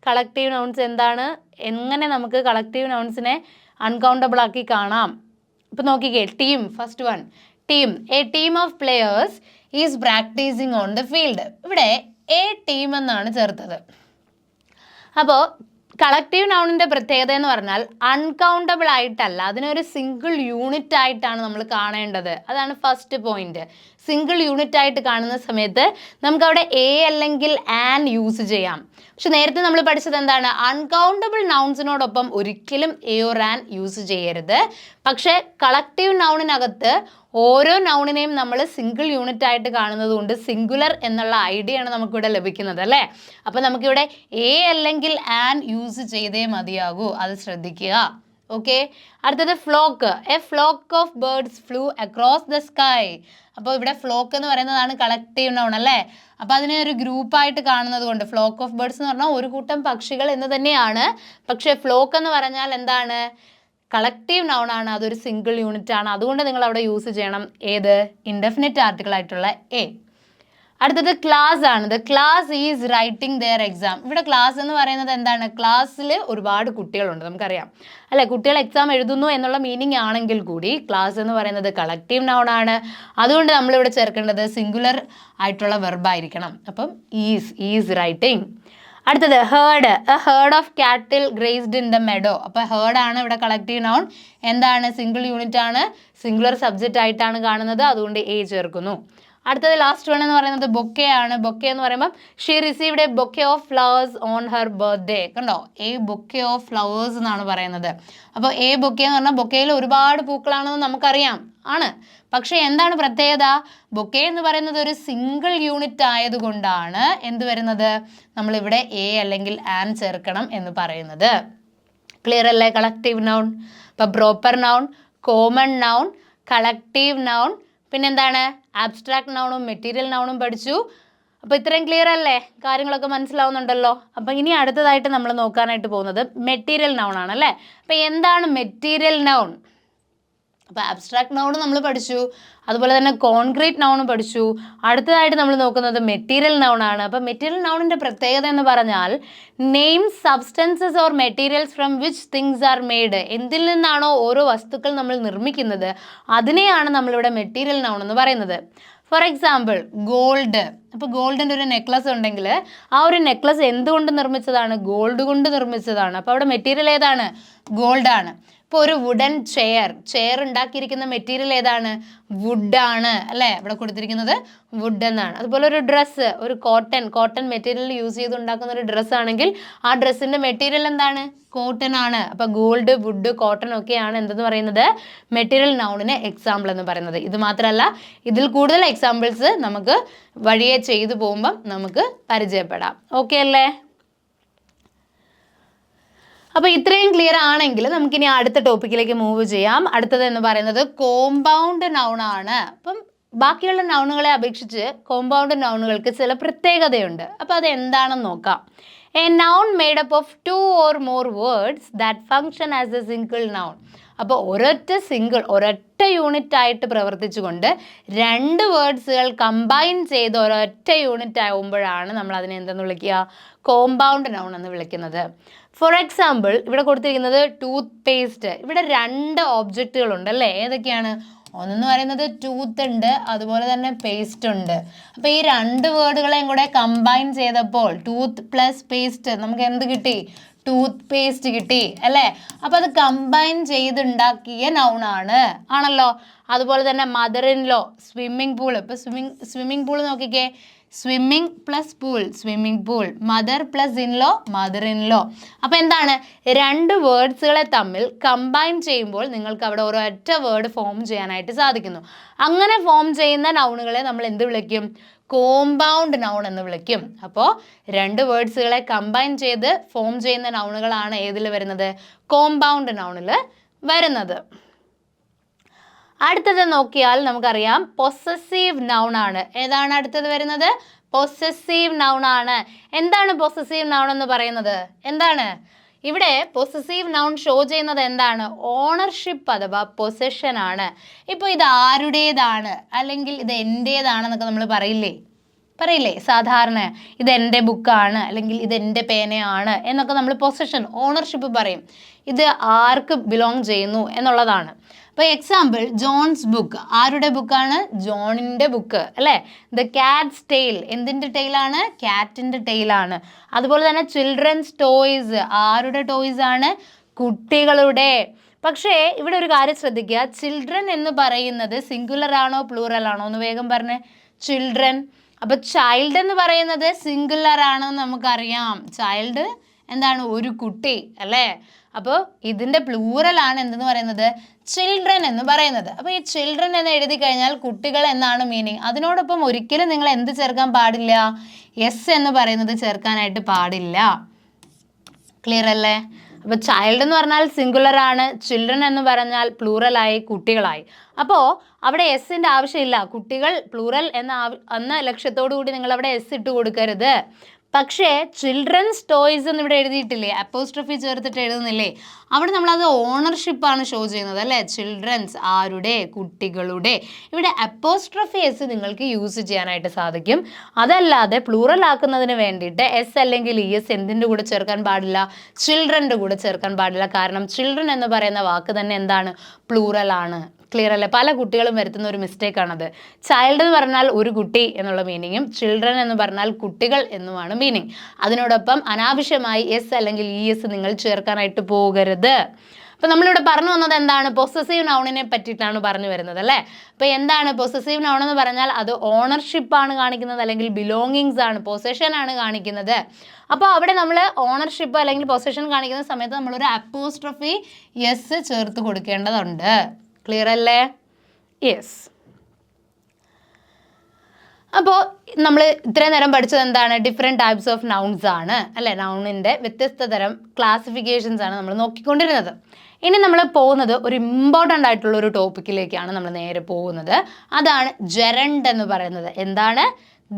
Speaker 1: കളക്റ്റീവ് നൗൺസ് എന്താണ്, എങ്ങനെ നമുക്ക് കളക്റ്റീവ് നൗൺസിനെ അൺകൗണ്ടബിൾ ആക്കി കാണാം. അപ്പോൾ നോക്കിക്കേ, team. First one, team. A team of players is practising on the field. ഇവിടെ എ ടീം എന്നാണ് ചേർത്തത്. അപ്പോൾ കളക്റ്റീവ് നൗണിൻ്റെ പ്രത്യേകത എന്ന് പറഞ്ഞാൽ അൺകൗണ്ടബിൾ ആയിട്ടല്ല, അതിനൊരു സിംഗിൾ യൂണിറ്റ് ആയിട്ടാണ് നമ്മൾ കാണേണ്ടത്. അതാണ് ഫസ്റ്റ് പോയിന്റ്. സിംഗിൾ യൂണിറ്റ് ആയിട്ട് കാണുന്ന സമയത്ത് നമുക്കവിടെ എ അല്ലെങ്കിൽ ആൻ യൂസ് ചെയ്യാം. പക്ഷെ നേരത്തെ നമ്മൾ പഠിച്ചത് എന്താണ്? അൺകൗണ്ടബിൾ നൗൺസിനോടൊപ്പം ഒരിക്കലും എ ഓർ ആൻ യൂസ് ചെയ്യരുത്. പക്ഷേ കളക്റ്റീവ് നൗണിനകത്ത് ഓരോ നൗണിനെയും നമ്മൾ സിംഗിൾ യൂണിറ്റ് ആയിട്ട് കാണുന്നത് കൊണ്ട് സിംഗുലർ എന്നുള്ള ഐഡിയ ആണ് നമുക്കിവിടെ ലഭിക്കുന്നത് അല്ലേ. അപ്പോൾ നമുക്കിവിടെ എ അല്ലെങ്കിൽ ആൻ യൂസ് ചെയ്തേ മതിയാകൂ, അത് ശ്രദ്ധിക്കുക. ഓക്കെ. അടുത്തത് flock. A flock of birds flew across the sky. അപ്പോൾ ഇവിടെ ഫ്ലോക്ക് എന്ന് പറയുന്നതാണ് കളക്റ്റീവ് നൗൺ അല്ലേ. അപ്പോൾ അതിനെ ഒരു ഗ്രൂപ്പായിട്ട് കാണുന്നത് കൊണ്ട് ഫ്ലോക്ക് ഓഫ് ബേർഡ്സ് എന്ന് പറഞ്ഞാൽ ഒരു കൂട്ടം പക്ഷികൾ എന്ന് തന്നെയാണ്. പക്ഷേ ഫ്ലോക്ക് എന്ന് പറഞ്ഞാൽ എന്താണ്? കളക്റ്റീവ് നൗൺ ആണ്, അതൊരു സിംഗിൾ യൂണിറ്റ് ആണ്. അതുകൊണ്ട് നിങ്ങൾ അവിടെ യൂസ് ചെയ്യണം ഏത്? ഇൻഡെഫിനിറ്റ് ആർട്ടിക്കിൾ ആയിട്ടുള്ള എ. അടുത്തത് ക്ലാസ് ആണ്. The class is writing their exam. ഇവിടെ ക്ലാസ് എന്ന് പറയുന്നത് എന്താണ്? ക്ലാസ്സിൽ ഒരുപാട് കുട്ടികളുണ്ട്, നമുക്കറിയാം അല്ലെ. കുട്ടികൾ എക്സാം എഴുതുന്നു എന്നുള്ള മീനിങ് ആണെങ്കിൽ കൂടി ക്ലാസ് എന്ന് പറയുന്നത് കളക്റ്റീവ് നൗൺ ആണ്. അതുകൊണ്ട് നമ്മളിവിടെ ചേർക്കേണ്ടത് സിംഗുലർ ആയിട്ടുള്ള വെർബായിരിക്കണം. അപ്പം ഈസ് റൈറ്റിംഗ്. അടുത്തത് herd. A herd of cattle grazed in the meadow. അപ്പോൾ ഹേർഡ് ആണ് ഇവിടെ കളക്റ്റീവ് നൗൺ. എന്താണ്? സിംഗിൾ യൂണിറ്റ് ആണ്, സിംഗുലർ സബ്ജക്റ്റ് ആയിട്ടാണ് കാണുന്നത്, അതുകൊണ്ട് എ ചേർക്കുന്നു. അടുത്തത് ലാസ്റ്റ് വൺ എന്ന് പറയുന്നത് ബൊക്കെ ആണ്. ബൊക്കെ എന്ന് പറയുമ്പോൾ she received A bouquet of flowers on her birthday. കണ്ടോ, എ ബൊക്കെ ഓഫ് ഫ്ലവേഴ്സ് എന്നാണ് പറയുന്നത്. അപ്പോൾ എ ബൊക്കെ എന്ന് പറഞ്ഞാൽ ബൊക്കയിൽ ഒരുപാട് പൂക്കളാണെന്ന് നമുക്കറിയാം ആണ്. പക്ഷേ എന്താണ് പ്രത്യേകത? ബൊക്കെ എന്ന് പറയുന്നത് ഒരു സിംഗിൾ യൂണിറ്റ് ആയതുകൊണ്ടാണ് എന്ത് വരുന്നത്? നമ്മളിവിടെ എ അല്ലെങ്കിൽ ആൻ ചേർക്കണം എന്ന് പറയുന്നത്. ക്ലിയർ അല്ലേ? Collective noun. അപ്പോൾ proper noun, common noun, collective noun, പിന്നെന്താണ്? ആബ്സ്ട്രാക്ട് നൗണും മെറ്റീരിയൽ നൗണും പഠിച്ചു. അപ്പോൾ ഇത്രയും ക്ലിയർ അല്ലേ? കാര്യങ്ങളൊക്കെ മനസ്സിലാവുന്നുണ്ടല്ലോ. അപ്പം ഇനി അടുത്തതായിട്ട് നമ്മൾ നോക്കാനായിട്ട് പോകുന്നത് മെറ്റീരിയൽ നൗൺ ആണ് അല്ലേ. അപ്പം എന്താണ് മെറ്റീരിയൽ നൗൺ? അപ്പോൾ ആബ്സ്ട്രാക്ട് നൗൺ നമ്മൾ പഠിച്ചു, അതുപോലെ തന്നെ കോൺക്രീറ്റ് നൗൺ പഠിച്ചു. അടുത്തതായിട്ട് നമ്മൾ നോക്കുന്നത് മെറ്റീരിയൽ നൗൺ ആണ്. അപ്പോൾ മെറ്റീരിയൽ നൗണിൻ്റെ പ്രത്യേകത എന്ന് പറഞ്ഞാൽ name substances or materials from which things are made. എന്തിൽ നിന്നാണോ ഓരോ വസ്തുക്കൾ നമ്മൾ നിർമ്മിക്കുന്നത് അതിനെയാണ് നമ്മളിവിടെ മെറ്റീരിയൽ നൗൺ എന്ന് പറയുന്നത്. For example gold. അപ്പോൾ ഗോൾഡിൻ്റെ ഒരു നെക്ലസ് ഉണ്ടെങ്കിൽ ആ ഒരു നെക്ലസ് എന്തുകൊണ്ട് നിർമ്മിച്ചതാണ്? ഗോൾഡ് കൊണ്ട് നിർമ്മിച്ചതാണ്. അപ്പോൾ അവിടെ മെറ്റീരിയൽ ഏതാണ്? ഗോൾഡാണ്. ഇപ്പോൾ ഒരു വുഡൻ ചെയർ ഉണ്ടാക്കിയിരിക്കുന്ന മെറ്റീരിയൽ ഏതാണ്? വുഡാണ് അല്ലേ. ഇവിടെ കൊടുത്തിരിക്കുന്നത് വുഡ് എന്നാണ്. അതുപോലെ ഒരു ഡ്രസ്സ്, ഒരു കോട്ടൺ മെറ്റീരിയൽ യൂസ് ചെയ്ത് ഉണ്ടാക്കുന്ന ഒരു ഡ്രസ്സ് ആണെങ്കിൽ ആ ഡ്രസ്സിൻ്റെ മെറ്റീരിയൽ എന്താണ്? കോട്ടൺ ആണ്. അപ്പോൾ ഗോൾഡ്, വുഡ്, കോട്ടൺ ഒക്കെയാണ് എന്തെന്ന് പറയുന്നത്? മെറ്റീരിയൽ നൗണിന് എക്സാമ്പിൾ എന്ന് പറയുന്നത്. ഇത് മാത്രമല്ല, ഇതിൽ കൂടുതൽ എക്സാമ്പിൾസ് നമുക്ക് വഴിയെ ചെയ്തു പോകുമ്പം നമുക്ക് പരിചയപ്പെടാം. ഓക്കെ അല്ലേ? അപ്പോൾ ഇത്രയും ക്ലിയർ ആണെങ്കിൽ നമുക്കിനി അടുത്ത ടോപ്പിക്കിലേക്ക് മൂവ് ചെയ്യാം. അടുത്തത് എന്ന് പറയുന്നത് കോമ്പൗണ്ട് നൗൺ ആണ്. അപ്പം ബാക്കിയുള്ള നൗണുകളെ അപേക്ഷിച്ച് കോമ്പൗണ്ട് നൗണുകൾക്ക് ചില പ്രത്യേകതയുണ്ട്. അപ്പോൾ അത് എന്താണെന്ന് നോക്കാം. A noun made up of 2 or more words that function as a single noun. അപ്പോൾ ഒരൊറ്റ യൂണിറ്റ് ആയിട്ട് പ്രവർത്തിച്ചുകൊണ്ട് 2 വേർഡ്സുകൾ കമ്പൈൻ ചെയ്ത് ഒരൊറ്റ യൂണിറ്റ് ആകുമ്പോഴാണ് നമ്മൾ അതിനെ എന്തെന്ന് വിളിക്കുക? കോമ്പൗണ്ട് നൗൺ എന്ന് വിളിക്കുന്നത്. ഫോർ എക്സാമ്പിൾ ഇവിടെ കൊടുത്തിരിക്കുന്നത് ടൂത്ത് പേസ്റ്റ്. ഇവിടെ 2 ഓബ്ജക്റ്റുകൾ ഉണ്ട് അല്ലേ. ഏതൊക്കെയാണ്? ഒന്നെന്ന് പറയുന്നത് ടൂത്ത് ഉണ്ട്, അതുപോലെ തന്നെ പേസ്റ്റ് ഉണ്ട്. അപ്പോൾ ഈ 2 വേർഡുകളെയും കൂടെ കമ്പൈൻ ചെയ്തപ്പോൾ ടൂത്ത് പ്ലസ് പേസ്റ്റ് നമുക്ക് എന്ത് കിട്ടി? ടൂത്ത് പേസ്റ്റ് കിട്ടി അല്ലേ. അപ്പോൾ അത് കമ്പൈൻ ചെയ്തുണ്ടാക്കിയ നൗണാണ് ആണല്ലോ. അതുപോലെ തന്നെ mother in law, swimming pool. ഇപ്പോൾ സ്വിമ്മിംഗ് പൂൾ നോക്കിക്കേ, swimming plus pool, swimming pool. Mother plus in law, mother in law. അപ്പോൾ എന്താണ്? 2 വേർഡ്സുകളെ തമ്മിൽ കമ്പൈൻ ചെയ്യുമ്പോൾ നിങ്ങൾക്ക് അവിടെ ഒരൊറ്റ വേർഡ് ഫോം ചെയ്യാനായിട്ട് സാധിക്കുന്നു. അങ്ങനെ ഫോം ചെയ്യുന്ന നൗണുകളെ നമ്മൾ എന്ത് വിളിക്കും? കോമ്പൗണ്ട് നൗൺ എന്ന് വിളിക്കും. അപ്പോൾ 2 വേർഡ്സുകളെ കമ്പൈൻ ചെയ്ത് ഫോം ചെയ്യുന്ന നൗണുകളാണ് ഏതിൽ വരുന്നത്? കോമ്പൗണ്ട് നൗണിൽ വരുന്നത്. അടുത്തത് നോക്കിയാൽ നമുക്കറിയാം പൊസസീവ് നൗൺ ആണ്. ഏതാണ് അടുത്തത് വരുന്നത്? പൊസസീവ് നൗൺ ആണ്. എന്താണ് പൊസസീവ് നൗൺ എന്ന് പറയുന്നത്? എന്താണ്? ഇവിടെ പൊസസീവ് നൗൺ ഷോ ചെയ്യുന്നത് എന്താണ്? ഓണർഷിപ്പ് അഥവാ പൊസഷൻ ആണ്. ഇപ്പോൾ ഇത് ആരുടേതാണ് അല്ലെങ്കിൽ ഇത് എൻ്റേതാണെന്നൊക്കെ നമ്മൾ പറയില്ലേ സാധാരണ. ഇത് എൻ്റെ ബുക്കാണ് അല്ലെങ്കിൽ ഇത് എൻ്റെ പേനയാണ് എന്നൊക്കെ നമ്മൾ പൊസഷൻ, ഓണർഷിപ്പ് പറയും. ഇത് ആർക്ക് ബിലോങ് ചെയ്യുന്നു എന്നുള്ളതാണ്. അപ്പോൾ എക്സാമ്പിൾ ജോൺസ് ബുക്ക്. ആരുടെ ബുക്കാണ്? ജോണിൻ്റെ ബുക്ക് അല്ലേ. The cat's tail. എന്തിൻ്റെ ടെയിലാണ്? ക്യാറ്റിൻ്റെ ടെയിലാണ്. അതുപോലെ തന്നെ ചിൽഡ്രൻസ് ടോയ്സ്. ആരുടെ ടോയ്സ് ആണ്? കുട്ടികളുടെ. പക്ഷേ ഇവിടെ ഒരു കാര്യം ശ്രദ്ധിക്കുക. ചിൽഡ്രൻ എന്ന് പറയുന്നത് സിംഗുലർ ആണോ പ്ലൂറൽ ആണോ? ഒന്ന് വേഗം പറഞ്ഞേ. ചിൽഡ്രൻ. അപ്പോൾ ചൈൽഡ് എന്ന് പറയുന്നത് സിംഗുലർ ആണെന്ന് നമുക്കറിയാം. ചൈൽഡ് എന്താണ്? ഒരു കുട്ടി അല്ലേ. അപ്പോൾ ഇതിൻ്റെ പ്ലൂറലാണ് എന്തെന്ന് പറയുന്നത്? ചിൽഡ്രൻ എന്ന് പറയുന്നത്. അപ്പോൾ ഈ ചിൽഡ്രൻ എന്ന് എഴുതി കഴിഞ്ഞാൽ കുട്ടികൾ എന്നാണ് മീനിങ്. അതിനോടൊപ്പം ഒരിക്കലും നിങ്ങൾ എന്ത് ചേർക്കാൻ പാടില്ല? എസ് എന്ന് പറയുന്നത് ചേർക്കാനായിട്ട് പാടില്ല. ക്ലിയർ അല്ലേ? അപ്പോൾ ചൈൽഡ് എന്ന് പറഞ്ഞാൽ സിംഗുലർ ആണ്, ചിൽഡ്രൻ എന്ന് പറഞ്ഞാൽ പ്ലൂറലായി, കുട്ടികളായി. അപ്പോൾ അവിടെ എസിൻ്റെ ആവശ്യമില്ല. കുട്ടികൾ പ്ലൂറൽ എന്ന ലക്ഷ്യത്തോടു കൂടി നിങ്ങൾ അവിടെ എസ് ഇട്ട് കൊടുക്കരുത്. പക്ഷേ ചിൽഡ്രൻസ് ടോയ്സ് എന്ന് ഇവിടെ എഴുതിയിട്ടില്ലേ? അപ്പോസ്ട്രോഫി ചേർത്തിട്ട് എഴുതുന്നില്ലേ? അവിടെ നമ്മളത് ഓണർഷിപ്പാണ് ഷോ ചെയ്യുന്നത് അല്ലേ. ചിൽഡ്രൻസ്, ആരുടെ? കുട്ടികളുടെ. ഇവിടെ അപ്പോസ്ട്രോഫി എസ് നിങ്ങൾക്ക് യൂസ് ചെയ്യാനായിട്ട് സാധിക്കും. അതല്ലാതെ പ്ലൂറൽ ആക്കുന്നതിന് വേണ്ടിയിട്ട് എസ് അല്ലെങ്കിൽ ഇ എസ് എന്തിൻ്റെ കൂടെ ചേർക്കാൻ പാടില്ല? ചിൽഡ്രൻ്റെ കൂടെ ചേർക്കാൻ പാടില്ല. കാരണം ചിൽഡ്രൻ എന്ന് പറയുന്ന വാക്ക് തന്നെ എന്താണ്? പ്ലൂറലാണ്. ക്ലിയർ അല്ലേ? പല കുട്ടികളും വരുത്തുന്ന ഒരു മിസ്റ്റേക്കാണത്. ചൈൽഡ് എന്ന് പറഞ്ഞാൽ ഒരു കുട്ടി എന്നുള്ള മീനിങ്ങും ചിൽഡ്രൻ എന്ന് പറഞ്ഞാൽ കുട്ടികൾ എന്നുമാണ് മീനിങ്. അതിനോടൊപ്പം അനാവശ്യമായി എസ് അല്ലെങ്കിൽ ഇ എസ് നിങ്ങൾ ചേർക്കാനായിട്ട് പോകരുത്. അപ്പോൾ നമ്മളിവിടെ പറഞ്ഞു വന്നത് എന്താണ്? പൊസസീവ് നൗണിനെ പറ്റിയിട്ടാണ് പറഞ്ഞു വരുന്നത് അല്ലേ. അപ്പോൾ എന്താണ് പൊസസീവ് നൗൺ എന്ന് പറഞ്ഞാൽ? അത് ഓണർഷിപ്പാണ് കാണിക്കുന്നത് അല്ലെങ്കിൽ ബിലോങ്ങിങ്സ് ആണ്, പൊസഷൻ ആണ് കാണിക്കുന്നത്. അപ്പോൾ അവിടെ നമ്മൾ ഓണർഷിപ്പ് അല്ലെങ്കിൽ പൊസഷൻ കാണിക്കുന്ന സമയത്ത് നമ്മളൊരു അപ്പോസ്ട്രോഫി എസ് ചേർത്ത് കൊടുക്കേണ്ടതുണ്ട്. ക്ലിയർ അല്ലേ? യെസ്. അപ്പോൾ നമ്മൾ ഇത്രയും നേരം പഠിച്ചത് എന്താണ്? ഡിഫറെൻറ്റ് ടൈപ്സ് ഓഫ് നൗൺസ് ആണ് അല്ലേ? നൗണിൻ്റെ വ്യത്യസ്ത തരം ക്ലാസിഫിക്കേഷൻസ് ആണ് നമ്മൾ നോക്കിക്കൊണ്ടിരുന്നത്. ഇനി നമ്മൾ പോകുന്നത് ഒരു ഇമ്പോർട്ടൻ്റ് ആയിട്ടുള്ള ഒരു ടോപ്പിക്കിലേക്കാണ് നമ്മൾ നേരെ പോകുന്നത്. അതാണ് ജെറണ്ട് എന്ന് പറയുന്നത്. എന്താണ്?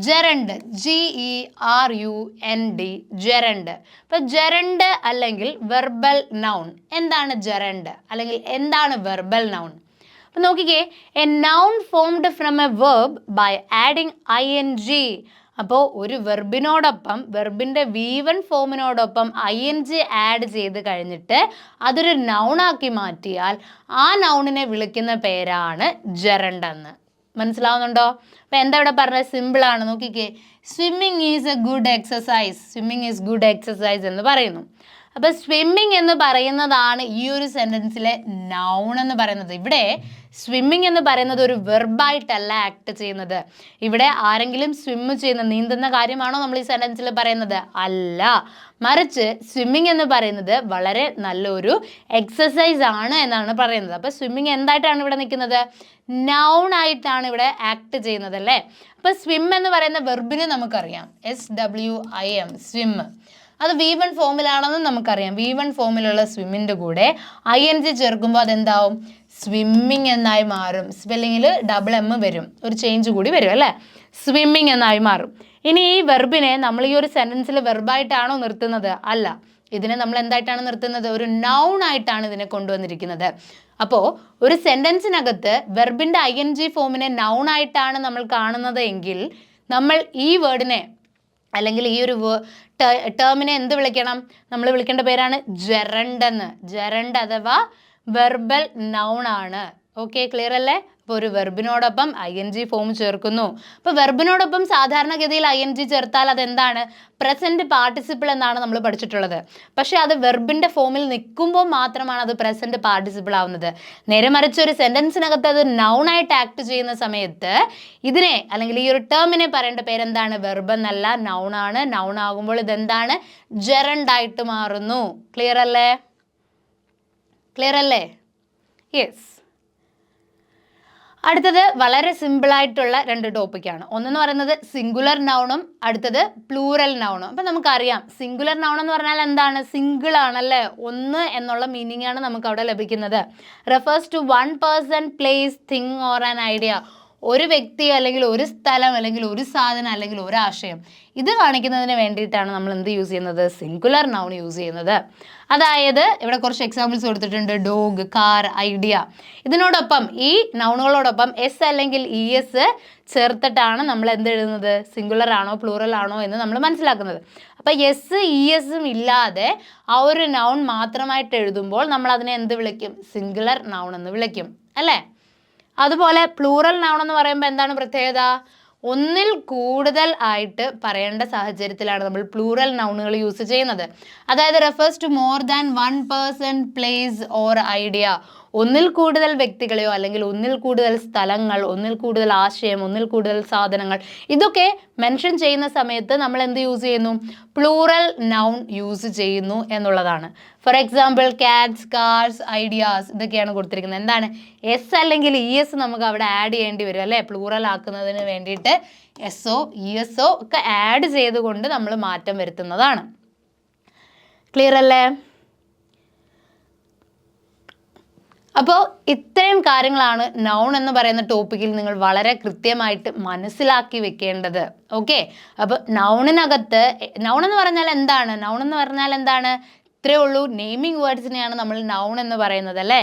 Speaker 1: ജെറണ്ട്. GERUND. ജെറണ്ട്. അപ്പോൾ ജെറണ്ട് അല്ലെങ്കിൽ വെർബൽ നൗൺ. എന്താണ് ജെറണ്ട് അല്ലെങ്കിൽ എന്താണ് വെർബൽ നൗൺ? അപ്പോൾ നോക്കിക്കേ, a noun formed from a verb by adding ING. അപ്പോൾ ഒരു വെർബിനോടൊപ്പം വെർബിൻ്റെ V1 ഫോമിനോടൊപ്പം ING ആഡ് ചെയ്ത് കഴിഞ്ഞിട്ട് അതൊരു നൗണാക്കി മാറ്റിയാൽ ആ നൗണിനെ വിളിക്കുന്ന പേരാണ് ജെറണ്ട് എന്ന്. മനസ്സിലാവുന്നുണ്ടോ? അപ്പോൾ എന്താ ഇവിടെ പറഞ്ഞത്? സിമ്പിളാണ്. നോക്കിക്കേ, swimming is A good exercise. Swimming is good exercise എന്ന് പറയുന്നു. അപ്പോൾ സ്വിമ്മിങ് എന്ന് പറയുന്നതാണ് ഈ ഒരു സെൻറ്റൻസിലെ നൗൺ എന്ന് പറയുന്നത്. ഇവിടെ സ്വിമ്മിങ് എന്ന് പറയുന്നത് ഒരു വെർബായിട്ടല്ല ആക്ട് ചെയ്യുന്നത്. ഇവിടെ ആരെങ്കിലും സ്വിമ്മ് ചെയ്യുന്ന നീന്തുന്ന കാര്യമാണോ നമ്മൾ ഈ സെൻറ്റൻസിൽ പറയുന്നത്? അല്ല. മറിച്ച് സ്വിമ്മിങ് എന്ന് പറയുന്നത് വളരെ നല്ലൊരു എക്സസൈസ് ആണ് എന്നാണ് പറയുന്നത്. അപ്പോൾ സ്വിമ്മിങ് എന്തായിട്ടാണ് ഇവിടെ നിൽക്കുന്നത്? നൗൺ ആയിട്ടാണ് ഇവിടെ ആക്ട് ചെയ്യുന്നത് അല്ലേ? അപ്പോൾ സ്വിം എന്ന് പറയുന്ന വെർബിന് നമുക്കറിയാം, SWIM, സ്വിം. അത് V1 ഫോമിലാണെന്ന് നമുക്കറിയാം. V1 ഫോമിലുള്ള സ്വിമ്മിൻ്റെ കൂടെ ING ചേർക്കുമ്പോൾ അതെന്താവും? സ്വിമ്മിങ് എന്നായി മാറും. സ്പെല്ലിങ്ങിൽ M വരും, ഒരു ചേഞ്ച് കൂടി വരും അല്ലേ? സ്വിമ്മിങ് എന്നായി മാറും. ഇനി ഈ വെർബിനെ നമ്മൾ ഈ ഒരു സെൻറ്റൻസിൽ വെർബായിട്ടാണോ നിർത്തുന്നത്? അല്ല. ഇതിനെ നമ്മൾ എന്തായിട്ടാണ് നിർത്തുന്നത്? ഒരു നൗൺ ആയിട്ടാണ് ഇതിനെ കൊണ്ടുവന്നിരിക്കുന്നത്. അപ്പോൾ ഒരു സെൻറ്റൻസിനകത്ത് വെർബിൻ്റെ ING ഫോമിനെ നൗൺ ആയിട്ടാണ് നമ്മൾ കാണുന്നത് എങ്കിൽ നമ്മൾ ഈ വേർഡിനെ അല്ലെങ്കിൽ ഈ ഒരു ടേമിനെ എന്ത് വിളിക്കണം? നമ്മൾ വിളിക്കേണ്ട പേരാണ് ജെറണ്ട് എന്ന്. ജെറണ്ട് അഥവാ വെർബൽ നൗൺ ആണ്. ഓക്കെ, ക്ലിയർ അല്ലേ? അപ്പോൾ ഒരു വെർബിനോടൊപ്പം ING ഫോം ചേർക്കുന്നു. അപ്പോൾ വെർബിനോടൊപ്പം സാധാരണഗതിയിൽ ING ചേർത്താൽ അതെന്താണ്? പ്രസൻറ്റ് പാർട്ടിസിപ്പിൾ എന്നാണ് നമ്മൾ പഠിച്ചിട്ടുള്ളത്. പക്ഷേ അത് വെർബിൻ്റെ ഫോമിൽ നിൽക്കുമ്പോൾ മാത്രമാണ് അത് പ്രസൻറ്റ് പാർട്ടിസിപ്പിൾ ആവുന്നത്. നേരെ മറിച്ച് ഒരു സെൻറ്റൻസിനകത്ത് അത് നൗണായിട്ട് ആക്ട് ചെയ്യുന്ന സമയത്ത് ഇതിനെ അല്ലെങ്കിൽ ഈ ഒരു ടേമിനെ പറയേണ്ട പേരെന്താണ്? വെർബ് എന്നല്ല, നൗണാണ്. നൗൺ ആകുമ്പോൾ ഇതെന്താണ്? ജെറണ്ടായിട്ട് മാറുന്നു. ക്ലിയർ അല്ലേ? ക്ലിയർ അല്ലേ? യെസ്. അടുത്തത് വളരെ സിമ്പിളായിട്ടുള്ള രണ്ട് ടോപ്പിക്കാണ്. ഒന്നെന്ന് പറയുന്നത് സിംഗുലർ നൗണും അടുത്തത് പ്ലൂറൽ നൗണും. അപ്പം നമുക്കറിയാം സിംഗുലർ നൗൺ എന്ന് പറഞ്ഞാൽ എന്താണ്? സിംഗിൾ ആണല്ലേ, ഒന്ന് എന്നുള്ള മീനിങ് ആണ് നമുക്ക് അവിടെ ലഭിക്കുന്നത്. Refers to one person, place, thing or an idea. ഒരു വ്യക്തി അല്ലെങ്കിൽ ഒരു സ്ഥലം അല്ലെങ്കിൽ ഒരു സാധനം അല്ലെങ്കിൽ ഒരു ആശയം, ഇത് കാണിക്കുന്നതിന് വേണ്ടിയിട്ടാണ് നമ്മൾ എന്ത് യൂസ് ചെയ്യുന്നത്? സിംഗുലർ നൗൺ യൂസ് ചെയ്യുന്നത്. അതായത് ഇവിടെ കുറച്ച് എക്സാമ്പിൾസ് കൊടുത്തിട്ടുണ്ട്. Dog, car, idea. ഇതിനോടൊപ്പം ഈ നൗണുകളോടൊപ്പം എസ് അല്ലെങ്കിൽ ES ചേർത്തിട്ടാണ് നമ്മൾ എന്ത് എഴുതുന്നത്? സിംഗുലർ ആണോ പ്ലൂറൽ ആണോ എന്ന് നമ്മൾ മനസ്സിലാക്കുന്നത്. അപ്പോൾ ESഉം ഇല്ലാതെ ആ ഒരു നൗൺ മാത്രമായിട്ട് എഴുതുമ്പോൾ നമ്മൾ അതിനെ എന്ത് വിളിക്കും? സിംഗുലർ നൗൺ എന്ന് വിളിക്കും അല്ലേ? അതുപോലെ പ്ലൂറൽ നൗൺ എന്ന് പറയുമ്പോൾ എന്താണ് പ്രത്യേകത? ഒന്നിൽ കൂടുതൽ ആയിട്ട് പറയേണ്ട സാഹചര്യത്തിലാണ് നമ്മൾ പ്ലൂറൽ നൗണുകൾ യൂസ് ചെയ്യുന്നത്. അതായത് refers to more than one person, place or idea. ഒന്നിൽ കൂടുതൽ വ്യക്തികളെയോ അല്ലെങ്കിൽ ഒന്നിൽ കൂടുതൽ സ്ഥലങ്ങൾ, ഒന്നിൽ കൂടുതൽ ആശയം, ഒന്നിൽ കൂടുതൽ സാധനങ്ങൾ, ഇതൊക്കെ മെൻഷൻ ചെയ്യുന്ന സമയത്ത് നമ്മൾ എന്ത് യൂസ് ചെയ്യുന്നു? പ്ലൂറൽ നൗൺ യൂസ് ചെയ്യുന്നു എന്നുള്ളതാണ്. For example Katz, cars, ideas, ഇതൊക്കെയാണ് കൊടുത്തിരിക്കുന്നത്. എന്താണ്? എസ് അല്ലെങ്കിൽ ES നമുക്ക് അവിടെ ആഡ് ചെയ്യേണ്ടി വരും അല്ലേ? പ്ലൂറൽ ആക്കുന്നതിന് വേണ്ടിയിട്ട് SO ESO ഒക്കെ ആഡ് ചെയ്തുകൊണ്ട് നമ്മൾ മാറ്റം വരുത്തുന്നതാണ്. ക്ലിയർ അല്ലേ? അപ്പോൾ ഇത്രയും കാര്യങ്ങളാണ് നൗൺ എന്ന് പറയുന്ന ടോപ്പിക്കിൽ നിങ്ങൾ വളരെ കൃത്യമായിട്ട് മനസ്സിലാക്കി വെക്കേണ്ടത്. ഓക്കെ, അപ്പോൾ നൗണിനകത്ത് നൗൺ എന്ന് പറഞ്ഞാൽ എന്താണ്? നൗൺ എന്ന് പറഞ്ഞാൽ എന്താണ്? ഇത്രയേ ഉള്ളൂ. നെയിമിംഗ് വേർഡ്സിനെയാണ് നമ്മൾ നൗൺ എന്ന് പറയുന്നത് അല്ലേ?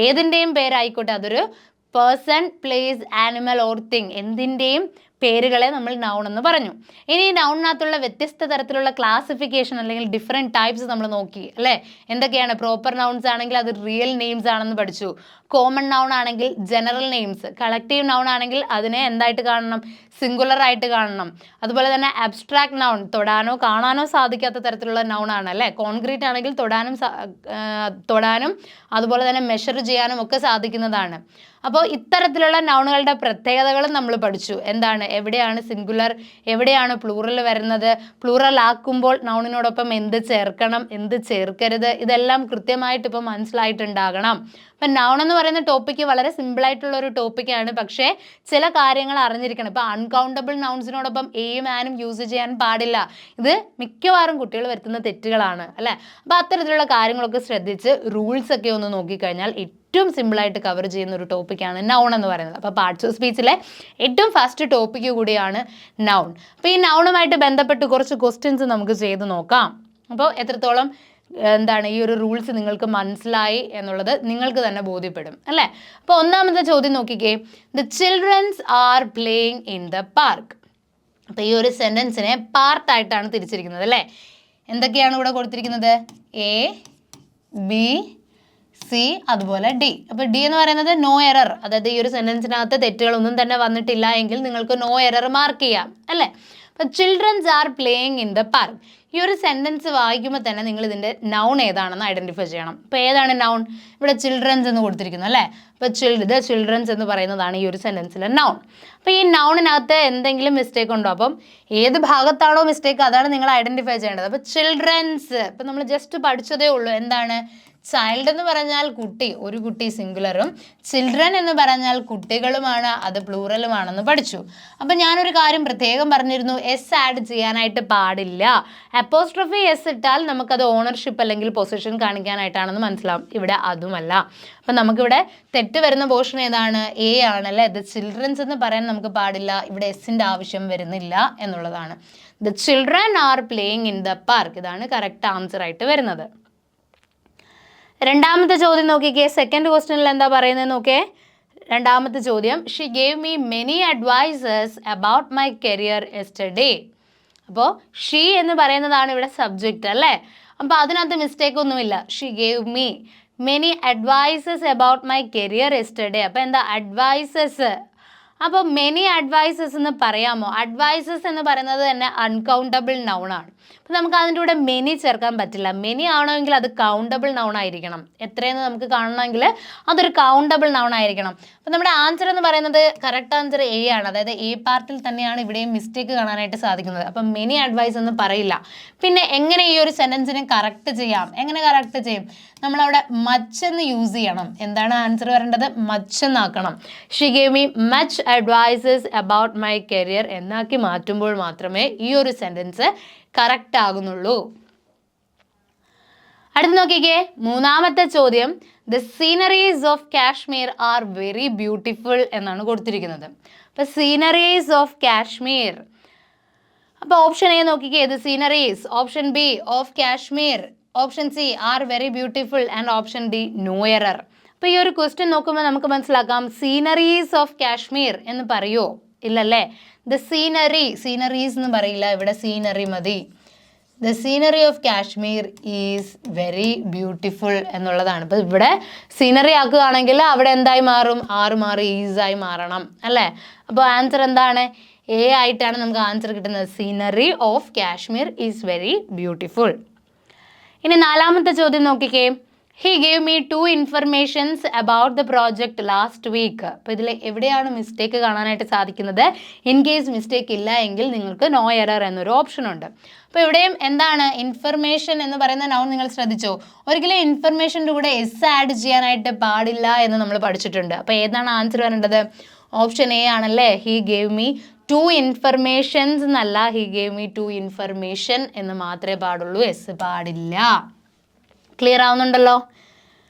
Speaker 1: ഏതിൻ്റെയും പേരായിക്കോട്ടെ, അതൊരു person, place, animal or thing, എന്തിൻ്റെയും പേരുകളെ നമ്മൾ നൗൺ എന്ന് പറഞ്ഞു. ഇനി ഈ നൗണിനകത്തുള്ള വ്യത്യസ്ത തരത്തിലുള്ള ക്ലാസിഫിക്കേഷൻ അല്ലെങ്കിൽ ഡിഫറെൻറ്റ് ടൈപ്സ് നമ്മൾ നോക്കി അല്ലേ? എന്തൊക്കെയാണ്? പ്രോപ്പർ നൗൺസ് ആണെങ്കിൽ അത് റിയൽ നെയിംസ് ആണെന്ന് പഠിച്ചു. കോമൺ നൗൺ ആണെങ്കിൽ ജനറൽ നെയിംസ്. കളക്റ്റീവ് നൗൺ ആണെങ്കിൽ അതിനെ എന്തായിട്ട് കാണണം? സിംഗുലർ ആയിട്ട് കാണണം. അതുപോലെ തന്നെ അബ്സ്ട്രാക്ട് നൗൺ, തൊടാനോ കാണാനോ സാധിക്കാത്ത തരത്തിലുള്ള നൗൺ ആണ് അല്ലേ? കോൺക്രീറ്റ് ആണെങ്കിൽ തൊടാനും അതുപോലെ തന്നെ മെഷർ ചെയ്യാനും ഒക്കെ സാധിക്കുന്നതാണ്. അപ്പോൾ ഇത്തരത്തിലുള്ള നൗണുകളുടെ പ്രത്യേകതകളും നമ്മൾ പഠിച്ചു. എന്താണ്? എവിടെയാണ് സിംഗുലർ, എവിടെയാണ് പ്ലൂറൽ വരുന്നത്, പ്ലൂറൽ ആക്കുമ്പോൾ നൗണിനോടൊപ്പം എന്ത് ചേർക്കണം, എന്ത് ചേർക്കരുത്, ഇതെല്ലാം കൃത്യമായിട്ട് ഇപ്പോൾ മനസ്സിലായിട്ടുണ്ടാകണം. അപ്പം നൗൺ എന്ന് പറയുന്ന ടോപ്പിക്ക് വളരെ സിമ്പിളായിട്ടുള്ള ഒരു ടോപ്പിക്കാണ്, പക്ഷേ ചില കാര്യങ്ങൾ അറിഞ്ഞിരിക്കണം. ഇപ്പോൾ അൺകൗണ്ടബിൾ നൗൺസിനോടൊപ്പം എയും ആനും യൂസ് ചെയ്യാൻ പാടില്ല. ഇത് മിക്കവാറും കുട്ടികൾ വരുത്തുന്ന തെറ്റുകളാണ് അല്ലേ. അപ്പോൾ അത്തരത്തിലുള്ള കാര്യങ്ങളൊക്കെ ശ്രദ്ധിച്ച് റൂൾസ് ഒക്കെ ഒന്ന് നോക്കിക്കഴിഞ്ഞാൽ ഏറ്റവും സിമ്പിളായിട്ട് കവർ ചെയ്യുന്ന ഒരു ടോപ്പിക്കാണ് നൗൺ എന്ന് പറയുന്നത്. അപ്പോൾ പാർട്സ് ഓഫ് സ്പീച്ചിലെ ഏറ്റവും ഫസ്റ്റ് ടോപ്പിക്ക് കൂടിയാണ് നൗൺ. അപ്പോൾ ഈ നൗണുമായിട്ട് ബന്ധപ്പെട്ട് കുറച്ച് ക്വസ്റ്റ്യൻസ് നമുക്ക് ചെയ്ത് നോക്കാം. അപ്പോൾ എത്രത്തോളം ഈ ഒരു റൂൾസ് നിങ്ങൾക്ക് മനസ്സിലായി എന്നുള്ളത് നിങ്ങൾക്ക് തന്നെ ബോധ്യപ്പെടും അല്ലേ. അപ്പോൾ ഒന്നാമത്തെ ചോദ്യം നോക്കിക്കേ, the children's are playing in the park. അപ്പോൾ ഈ ഒരു സെൻറ്റൻസിനെ പാർട്ടായിട്ടാണ് തിരിച്ചിരിക്കുന്നത് അല്ലേ. എന്തൊക്കെയാണ് ഇവിടെ കൊടുത്തിരിക്കുന്നത്? എ, ബി, സി, അതുപോലെ ഡി. അപ്പോൾ ഡി എന്ന് പറയുന്നത് നോ എറർ, അതായത് ഈ ഒരു സെൻറ്റൻസിനകത്ത് തെറ്റുകളൊന്നും തന്നെ വന്നിട്ടില്ല എങ്കിൽ നിങ്ങൾക്ക് നോ എറർ മാർക്ക് ചെയ്യാം അല്ലേ. അപ്പോൾ children's are playing in the park, ഈ ഒരു സെൻറ്റൻസ് വായിക്കുമ്പോൾ തന്നെ നിങ്ങൾ ഇതിൻ്റെ നൗൺ ഏതാണെന്ന് ഐഡൻറ്റിഫൈ ചെയ്യണം. ഇപ്പോൾ ഏതാണ് നൗൺ? ഇവിടെ ചിൽഡ്രൻസ് എന്ന് കൊടുത്തിരിക്കുന്നു അല്ലേ. അപ്പോൾ ചിൽഡ്രൻസ് എന്ന് പറയുന്നതാണ് ഈ ഒരു സെൻറ്റൻസിലെ നൗൺ. അപ്പോൾ ഈ നൗണിനകത്ത് എന്തെങ്കിലും മിസ്റ്റേക്ക് ഉണ്ടോ? അപ്പം ഏത് ഭാഗത്താണോ മിസ്റ്റേക്ക് അതാണ് നിങ്ങൾ ഐഡൻറ്റിഫൈ ചെയ്യേണ്ടത്. അപ്പോൾ ചിൽഡ്രൻസ് ഇപ്പം നമ്മൾ ജസ്റ്റ് പഠിച്ചതേ ഉള്ളൂ. എന്താണ്? ചൈൽഡ് എന്ന് പറഞ്ഞാൽ കുട്ടി, ഒരു കുട്ടി സിംഗുലറും, ചിൽഡ്രൻ എന്ന് പറഞ്ഞാൽ കുട്ടികളുമാണ്, അത് പ്ലൂറലുമാണെന്ന് പഠിച്ചു. അപ്പം ഞാനൊരു കാര്യം പ്രത്യേകം പറഞ്ഞിരുന്നു, എസ് ആഡ് ചെയ്യാനായിട്ട് പാടില്ല. അപ്പോസ്ട്രോഫി എസ് ഇട്ടാൽ നമുക്കത് ഓണർഷിപ്പ് അല്ലെങ്കിൽ പൊസിഷൻ കാണിക്കാനായിട്ടാണെന്ന് മനസ്സിലാവും. ഇവിടെ അതുമല്ല. അപ്പം നമുക്കിവിടെ തെറ്റ് വരുന്ന പോർഷൻ ഏതാണ്? എ ആണല്ലേ. ദ ചിൽഡ്രൻസ് എന്ന് പറയാൻ നമുക്ക് പാടില്ല, ഇവിടെ എസിൻ്റെ ആവശ്യം വരുന്നില്ല എന്നുള്ളതാണ്. The children are playing in the park, ഇതാണ് കറക്റ്റ് ആൻസർ ആയിട്ട് വരുന്നത്. രണ്ടാമത്തെ ചോദ്യം നോക്കിക്കേ, സെക്കൻഡ് ക്വസ്റ്റ്യനിൽ എന്താ പറയുന്നത് നോക്കേ. രണ്ടാമത്തെ ചോദ്യം, she gave me many advices about my career yesterday. അപ്പോൾ ഷീ എന്ന് പറയുന്നതാണ് ഇവിടെ സബ്ജക്റ്റ് അല്ലേ. അപ്പോൾ അതിനകത്ത് മിസ്റ്റേക്ക് ഒന്നുമില്ല. She gave me many advices about my career yesterday. അപ്പോൾ എന്താ അഡ്വൈസസ്? അപ്പോൾ മെനി അഡ്വൈസസ് എന്ന് പറയാമോ? അഡ്വൈസസ് എന്ന് പറയുന്നത് തന്നെ അൺകൗണ്ടബിൾ നൗൺ ആണ്. അപ്പോൾ നമുക്ക് അതിൻ്റെ കൂടെ മെനി ചേർക്കാൻ പറ്റില്ല. മെനി ആവണമെങ്കിൽ അത് കൗണ്ടബിൾ നൗൺ ആയിരിക്കണം. എത്രയെന്ന് നമുക്ക് കാണണമെങ്കിൽ അതൊരു കൗണ്ടബിൾ നൗൺ ആയിരിക്കണം. അപ്പോൾ നമ്മുടെ ആൻസർ എന്ന് പറയുന്നത് കറക്റ്റ് ആൻസർ എ ആണ്. അതായത് എ പാർട്ടിൽ തന്നെയാണ് ഇവിടെയും മിസ്റ്റേക്ക് കാണാനായിട്ട് സാധിക്കുന്നത്. അപ്പം മെനി അഡ്വൈസ് എന്ന് പറയില്ല. പിന്നെ എങ്ങനെ ഈ ഒരു സെൻറ്റൻസിനെ കറക്റ്റ് ചെയ്യാം? എങ്ങനെ കറക്റ്റ് ചെയ്യും? നമ്മളവിടെ മച്ച് എന്ന് യൂസ് ചെയ്യണം. എന്താണ് ആൻസർ വരേണ്ടത്? മച്ച് എന്നാക്കണം. She gave me much advices about my career എന്നാക്കി മാറ്റുമ്പോൾ മാത്രമേ ഈ ഒരു സെൻറ്റൻസ് കറക്റ്റ് ആകുന്നുള്ളൂ. അടുത്ത് നോക്കിക്കേ, മൂന്നാമത്തെ ചോദ്യം, the sceneries of Kashmir are very beautiful എന്നാണ് കൊടുത്തിരിക്കുന്നത്. അപ്പോൾ സീനറീസ് ഓഫ് കാശ്മീർ, അപ്പോൾ ഓപ്ഷൻ എ നോക്കിക്കേ, the sceneries, option B of Kashmir, option C are very beautiful and option D no error. അപ്പോൾ ഈ ഒരു ക്വസ്റ്റ്യൻ നോക്കുമ്പോൾ നമുക്ക് മനസ്സിലാക്കാം, സീനറീസ് ഓഫ് കാശ്മീർ എന്ന് പറയുമോ? ഇല്ലല്ലേ. ദ സീനറീസ് എന്ന് പറയില്ല, ഇവിടെ സീനറി മതി. The scenery of Kashmir is very beautiful എന്നുള്ളതാണ്. അപ്പോൾ ഇവിടെ സീനറി ആക്കുകയാണെങ്കിൽ അവിടെ എന്തായി മാറും? മാറി ഈസായി മാറണം അല്ലേ. അപ്പോൾ ആൻസർ എന്താണ്? എ ആയിട്ടാണ് നമുക്ക് ആൻസർ കിട്ടുന്നത്. Scenery of Kashmir is very beautiful. ഇനി നാലാമത്തെ ചോദ്യം നോക്കിക്കേ, he gave me 2 informations about the project last week. അപ്പോൾ ഇതിൽ എവിടെയാണ് മിസ്റ്റേക്ക് കാണാനായിട്ട് സാധിക്കുന്നത്? ഇൻ കേസ് മിസ്റ്റേക്ക് ഇല്ല എങ്കിൽ നിങ്ങൾക്ക് നോ എറർ എന്നൊരു ഓപ്ഷൻ ഉണ്ട്. അപ്പോൾ ഇവിടെയും എന്താണ് ഇൻഫർമേഷൻ എന്ന് പറയുന്ന നൗൺ നിങ്ങൾ ശ്രദ്ധിച്ചോ? ഒരിക്കലും ഇൻഫർമേഷൻ്റെ കൂടെ എസ് ആഡ് ചെയ്യാനായിട്ട് പാടില്ല എന്ന് നമ്മൾ പഠിച്ചിട്ടുണ്ട്. അപ്പോൾ ഏതാണ് ആൻസർ വരേണ്ടത്? ഓപ്ഷൻ എ ആണല്ലേ. ഹി ഗേവ് മീ 2 ഇൻഫർമേഷൻസ് എന്നല്ല, ഹി ഗേവ് മീ 2 ഇൻഫർമേഷൻ എന്ന് മാത്രമേ പാടുള്ളൂ, എസ് പാടില്ല. ക്ലിയർ ആവുന്നുണ്ടല്ലോ?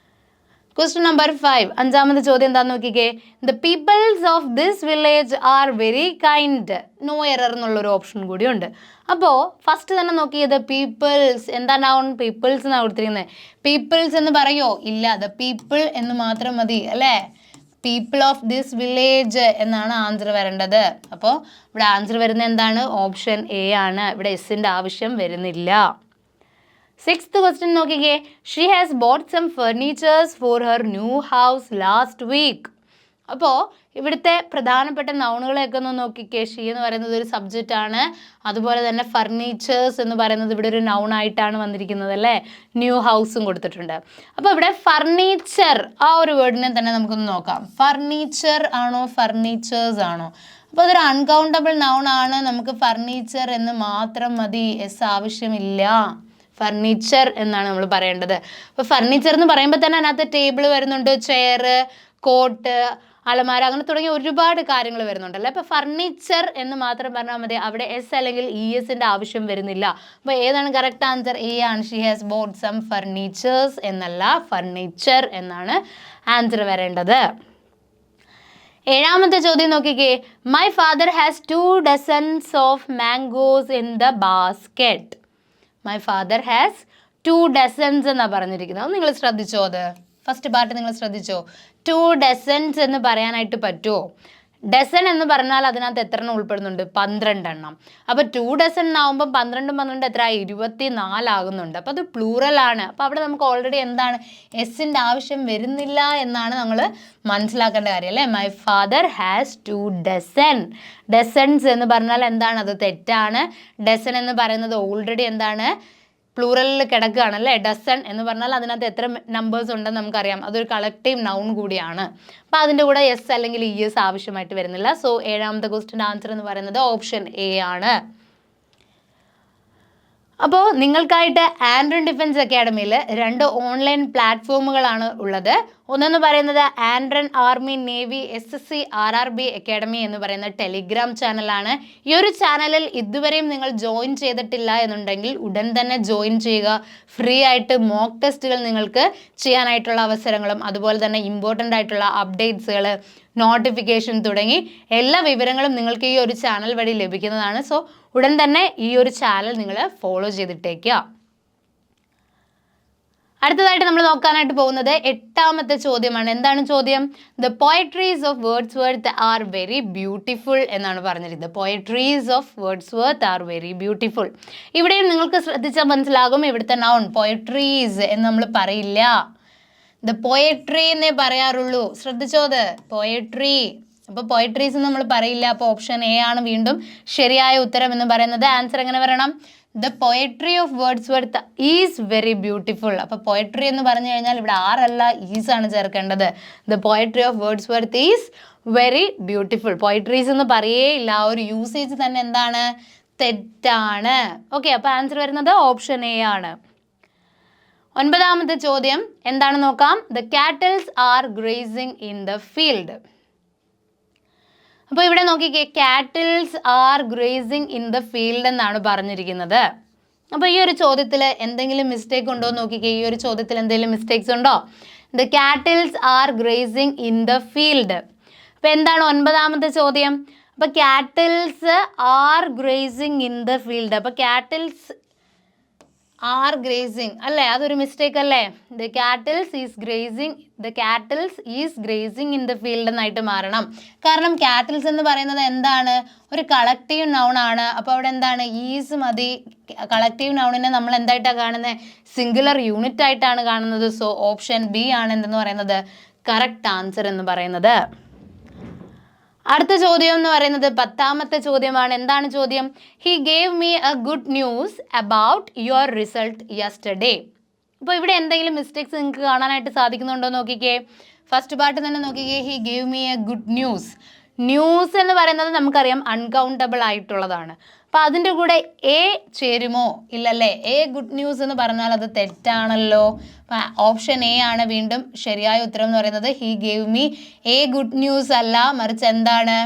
Speaker 1: ക്വസ്റ്റ്യൻ നമ്പർ 5, അഞ്ചാമത്തെ ചോദ്യം എന്താന്ന് നോക്കിക്കേ. The peoples of this village are very kind. No error എന്നുള്ളൊരു ഓപ്ഷൻ കൂടി ഉണ്ട്. അപ്പോൾ ഫസ്റ്റ് തന്നെ നോക്കിയത് പീപ്പിൾസ്, എന്താ നൗൺ? പീപ്പിൾസ് എന്നാണ് കൊടുത്തിരിക്കുന്നത്. പീപ്പിൾസ് എന്ന് പറയോ? ഇല്ല, ദ പീപ്പിൾ എന്ന് മാത്രം മതി അല്ലേ. പീപ്പിൾ ഓഫ് ദിസ് വില്ലേജ് എന്നാണ് ആൻസർ വരേണ്ടത്. അപ്പോൾ ഇവിടെ ആൻസർ വരുന്നത് എന്താണ്? ഓപ്ഷൻ എ ആണ്. ഇവിടെ എസിൻ്റെ ആവശ്യം വരുന്നില്ല. 6th ക്വസ്റ്റ്യൻ നോക്കിക്കേ, she has bought some furnitures for her new house last week. അപ്പോൾ ഇവിടുത്തെ പ്രധാനപ്പെട്ട നൗണുകളെയൊക്കെ ഒന്ന് നോക്കിക്കേ. ഷീ എന്ന് പറയുന്നത് ഒരു സബ്ജക്റ്റ് ആണ്. അതുപോലെ തന്നെ ഫർണിച്ചേഴ്സ് എന്ന് പറയുന്നത് ഇവിടെ ഒരു നൗൺ ആയിട്ടാണ് വന്നിരിക്കുന്നത് അല്ലേ. ന്യൂ ഹൗസും കൊടുത്തിട്ടുണ്ട്. അപ്പോൾ ഇവിടെ ഫർണിച്ചർ ആ ഒരു വേർഡിനെ തന്നെ നമുക്കൊന്ന് നോക്കാം. ഫർണിച്ചർ ആണോ ഫർണിച്ചേഴ്സ് ആണോ? അപ്പോൾ അതൊരു അൺകൗണ്ടബിൾ നൗൺ ആണ്. നമുക്ക് ഫർണിച്ചർ എന്ന് മാത്രം മതി, എസ് ആവശ്യമില്ല. ഫർണിച്ചർ എന്നാണ് നമ്മൾ പറയേണ്ടത്. അപ്പോൾ ഫർണിച്ചർ എന്ന് പറയുമ്പോൾ തന്നെ അതിനകത്ത് ടേബിൾ വരുന്നുണ്ട്, ചെയർ, കോട്ട്, അലമാര, അങ്ങനെ തുടങ്ങിയ ഒരുപാട് കാര്യങ്ങൾ വരുന്നുണ്ടല്ലോ. അപ്പോൾ ഫർണിച്ചർ എന്ന് മാത്രം പറഞ്ഞാൽ മതി, അവിടെ എസ് അല്ലെങ്കിൽ ഇ എസിൻ്റെ ആവശ്യം വരുന്നില്ല. അപ്പോൾ ഏതാണ് കറക്റ്റ് ആൻസർ? എ ആണ്. She has bought some furnitures എന്നല്ല, ഫർണിച്ചർ എന്നാണ് ആൻസർ വരേണ്ടത്. ഏഴാമത്തെ ചോദ്യം നോക്കിക്കേ. My father has 2 dozens of mangoes in the basket. My father has 2 dozens എന്നാണ് പറഞ്ഞിരിക്കുന്നത്. നിങ്ങൾ ശ്രദ്ധിച്ചോ? അത് ഫസ്റ്റ് പാർട്ട് നിങ്ങൾ ശ്രദ്ധിച്ചോ? 2 ഡസൻസ് എന്ന് പറയാനായിട്ട് പറ്റുമോ? ഡസൺ എന്ന് പറഞ്ഞാൽ അതിനകത്ത് എത്ര എണ്ണം ഉൾപ്പെടുന്നുണ്ട്? 12 എണ്ണം. അപ്പോൾ 2 ഡസൺ ആവുമ്പോൾ 12 എത്ര? 24 ആകുന്നുണ്ട്. അപ്പോൾ അത് പ്ലൂറൽ ആണ്. അപ്പോൾ അവിടെ നമുക്ക് ഓൾറെഡി എന്താണ്, എസിൻ്റെ ആവശ്യം വരുന്നില്ല എന്നാണ് നമ്മൾ മനസ്സിലാക്കേണ്ട കാര്യം അല്ലേ. My father has 2 dozen. Dozens എന്ന് പറഞ്ഞാൽ എന്താണ്? അത് തെറ്റാണ്. ഡസൺ എന്ന് പറയുന്നത് ഓൾറെഡി എന്താണ്, പ്ലൂറലിൽ കിടക്കുകയാണല്ലേ. ഡസൺ എന്ന് പറഞ്ഞാൽ അതിനകത്ത് എത്ര നമ്പേഴ്സ് ഉണ്ടെന്ന് നമുക്കറിയാം. അതൊരു കളക്റ്റീവ് നൗൺ കൂടിയാണ്. അപ്പോൾ അതിൻ്റെ കൂടെ എസ് അല്ലെങ്കിൽ ഇ എസ് ആവശ്യമായിട്ട് വരുന്നില്ല. സോ ഏഴാമത്തെ ക്വസ്റ്റ്യൻ്റെ ആൻസർ എന്ന് പറയുന്നത് ഓപ്ഷൻ എ ആണ്. അപ്പോൾ നിങ്ങൾക്കായിട്ട് ആൻഡ്രൻ ഡിഫൻസ് അക്കാഡമിയിൽ 2 ഓൺലൈൻ പ്ലാറ്റ്ഫോമുകളാണ് ഉള്ളത്. ഒന്നെന്ന് പറയുന്നത് ആൻഡ്രൻ army navy SSC RRB academy എന്ന് പറയുന്ന ടെലിഗ്രാം ചാനലാണ്. ഈ ഒരു ചാനലിൽ ഇതുവരെയും നിങ്ങൾ ജോയിൻ ചെയ്തിട്ടില്ല എന്നുണ്ടെങ്കിൽ ഉടൻ തന്നെ ജോയിൻ ചെയ്യുക. ഫ്രീ ആയിട്ട് മോക്ക് ടെസ്റ്റുകൾ നിങ്ങൾക്ക് ചെയ്യാനായിട്ടുള്ള അവസരങ്ങളും അതുപോലെ തന്നെ ഇമ്പോർട്ടൻ്റ് ആയിട്ടുള്ള അപ്ഡേറ്റ്സുകൾ, നോട്ടിഫിക്കേഷൻ തുടങ്ങി എല്ലാ വിവരങ്ങളും നിങ്ങൾക്ക് ഈ ഒരു ചാനൽ വഴി ലഭിക്കുന്നതാണ്. സോ ഉടൻ തന്നെ ഈ ഒരു ചാനൽ നിങ്ങൾ ഫോളോ ചെയ്തിട്ടേക്കുക. അടുത്തതായിട്ട് നമ്മൾ നോക്കാനായിട്ട് പോകുന്നത് 8ാമത്തെ ചോദ്യമാണ്. എന്താണ് ചോദ്യം? The poetries of Wordsworth R very beautiful എന്നാണ് പറഞ്ഞിരിക്കുന്നത്. Poetries of Wordsworth R very beautiful. ഇവിടെയും നിങ്ങൾക്ക് ശ്രദ്ധിച്ചാൽ മനസ്സിലാകും, ഇവിടുത്തെ നൗൺ പോയട്രീസ് എന്ന് നമ്മൾ പറയില്ല, ദ പോയട്രി എന്നേ പറയാറുള്ളൂ. ശ്രദ്ധിച്ചോ? അത് പോയട്രി. അപ്പോൾ പോയട്രീസ് നമ്മൾ പറയില്ല. അപ്പോൾ ഓപ്ഷൻ എ ആണ് വീണ്ടും ശരിയായ ഉത്തരം എന്ന് പറയുന്നത്. ആൻസർ എങ്ങനെ വരണം? The poetry of Wordsworth is very beautiful. അപ്പോൾ പോയട്രി എന്ന് പറഞ്ഞു കഴിഞ്ഞാൽ ഇവിടെ ആറല്ല ഈസ് ആണ് ചേർക്കേണ്ടത്. The poetry of Wordsworth is very beautiful. Poetries എന്ന് പറയേ ഇല്ല. ആ ഒരു യൂസേജ് തന്നെ എന്താണ്? തെറ്റാണ്. ഓക്കെ, അപ്പോൾ ആൻസർ വരുന്നത് ഓപ്ഷൻ എ ആണ്. 9ാമത്തെ ചോദ്യം എന്താണ് നോക്കാം. The cattles are grazing in the field. അപ്പോൾ ഇവിടെ നോക്കിക്കേ, cattles are grazing in the field എന്നാണ് പറഞ്ഞിരിക്കുന്നത്. അപ്പോൾ ഈ ഒരു ചോദ്യത്തിൽ എന്തെങ്കിലും മിസ്റ്റേക്ക് ഉണ്ടോ എന്ന് നോക്കിക്കേ. ഈ ഒരു ചോദ്യത്തിൽ എന്തെങ്കിലും മിസ്റ്റേക്സ് ഉണ്ടോ? The cattles are grazing in the field. അപ്പോൾ എന്താണ് 9ാമത്തെ ചോദ്യം? അപ്പോൾ cattles are grazing in the field. അപ്പോൾ കാറ്റിൽസ് ആർ ഗ്രേസിംഗ് അല്ലേ, അതൊരു മിസ്റ്റേക്ക് അല്ലേ. The cattles is grazing in the field എന്നായിട്ട് മാറണം. കാരണം കാറ്റിൽസ് എന്ന് പറയുന്നത് എന്താണ്? ഒരു കളക്റ്റീവ് നൗൺ ആണ്. അപ്പോൾ അവിടെ എന്താണ്? ഈസ് മതി. കളക്റ്റീവ് നൗണിനെ നമ്മൾ എന്തായിട്ടാണ് കാണുന്നത്? സിംഗുലർ യൂണിറ്റ് ആയിട്ടാണ് കാണുന്നത്. സോ ഓപ്ഷൻ ബി ആണ് എന്തെന്ന് പറയുന്നത് കറക്റ്റ് ആൻസർ എന്ന് പറയുന്നത്. അടുത്ത ചോദ്യം എന്ന് പറയുന്നത് 10ാമത്തെ ചോദ്യമാണ്. എന്താണ് ചോദ്യം? He gave me A good news about your result yesterday. അപ്പോൾ ഇവിടെ എന്തെങ്കിലും മിസ്റ്റേക്സ് നിങ്ങൾക്ക് കാണാനായിട്ട് സാധിക്കുന്നുണ്ടോ നോക്കിക്കേ. ഫസ്റ്റ് പാർട്ട് തന്നെ നോക്കിക്കേ. He gave me A good news. News എന്ന് പറയുന്നത് നമുക്കറിയാം അൺകൗണ്ടബിൾ ആയിട്ടുള്ളതാണ്. അപ്പോൾ അതിൻ്റെ കൂടെ എ ചേരുമോ? ഇല്ലല്ലേ. എ ഗുഡ് ന്യൂസ് എന്ന് പറഞ്ഞാൽ അത് തെറ്റാണല്ലോ. അപ്പം ഓപ്ഷൻ എ ആണ് വീണ്ടും ശരിയായ ഉത്തരം എന്ന് പറയുന്നത്. He gave me A good news അല്ല, മറിച്ച് എന്താണ്?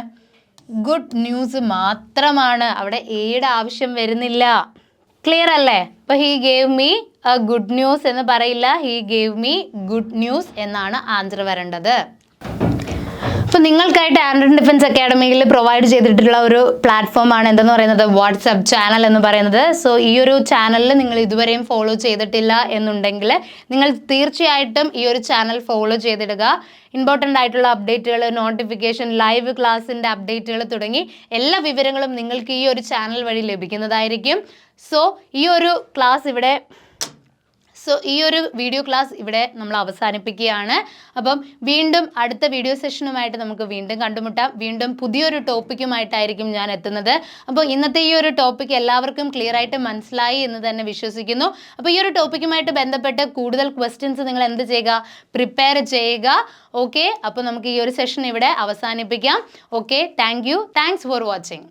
Speaker 1: ഗുഡ് ന്യൂസ് മാത്രമാണ്. അവിടെ എയുടെ ആവശ്യം വരുന്നില്ല. ക്ലിയർ അല്ലേ? അപ്പോൾ he gave me A good news എന്ന് പറയില്ല. He gave me good news എന്നാണ് ആൻസർ വരേണ്ടത്. അപ്പോൾ നിങ്ങൾക്കായിട്ട് ആൻഡ്രൻ ഡിഫൻസ് അക്കാഡമിയിൽ പ്രൊവൈഡ് ചെയ്തിട്ടുള്ള ഒരു പ്ലാറ്റ്ഫോമാണ് എന്തെന്ന് പറയുന്നത് വാട്സപ്പ് ചാനൽ എന്ന് പറയുന്നത്. സോ ഈ ഒരു ചാനലിൽ നിങ്ങൾ ഇതുവരെയും ഫോളോ ചെയ്തിട്ടില്ല എന്നുണ്ടെങ്കിൽ നിങ്ങൾ തീർച്ചയായിട്ടും ഈ ഒരു ചാനൽ ഫോളോ ചെയ്തിടുക. ഇമ്പോർട്ടൻ്റ് ആയിട്ടുള്ള അപ്ഡേറ്റുകൾ, നോട്ടിഫിക്കേഷൻ, ലൈവ് ക്ലാസ്സിൻ്റെ അപ്ഡേറ്റുകൾ തുടങ്ങി എല്ലാ വിവരങ്ങളും നിങ്ങൾക്ക് ഈ ഒരു ചാനൽ വഴി ലഭിക്കുന്നതായിരിക്കും. സോ ഈ ഒരു ക്ലാസ് ഇവിടെ സോ ഈ ഒരു വീഡിയോ ക്ലാസ് ഇവിടെ നമ്മൾ അവസാനിപ്പിക്കുകയാണ്. അപ്പം വീണ്ടും അടുത്ത വീഡിയോ സെഷനുമായിട്ട് നമുക്ക് വീണ്ടും കണ്ടുമുട്ടാം. വീണ്ടും പുതിയൊരു ടോപ്പിക്കുമായിട്ടായിരിക്കും ഞാൻ എത്തുന്നത്. അപ്പോൾ ഇന്നത്തെ ഈ ഒരു ടോപ്പിക് എല്ലാവർക്കും ക്ലിയർ ആയിട്ട് മനസ്സിലായി എന്ന് തന്നെ വിശ്വസിക്കുന്നു. അപ്പോൾ ഈ ഒരു ടോപ്പിക്കുമായിട്ട് ബന്ധപ്പെട്ട് കൂടുതൽ ക്വസ്റ്റ്യൻസ് നിങ്ങൾ എന്ത് ചെയ്യുക, പ്രിപ്പയർ ചെയ്യുക. ഓക്കെ, അപ്പോൾ നമുക്ക് ഈ ഒരു സെഷൻ ഇവിടെ അവസാനിപ്പിക്കാം. Okay, thank you. Thanks for watching.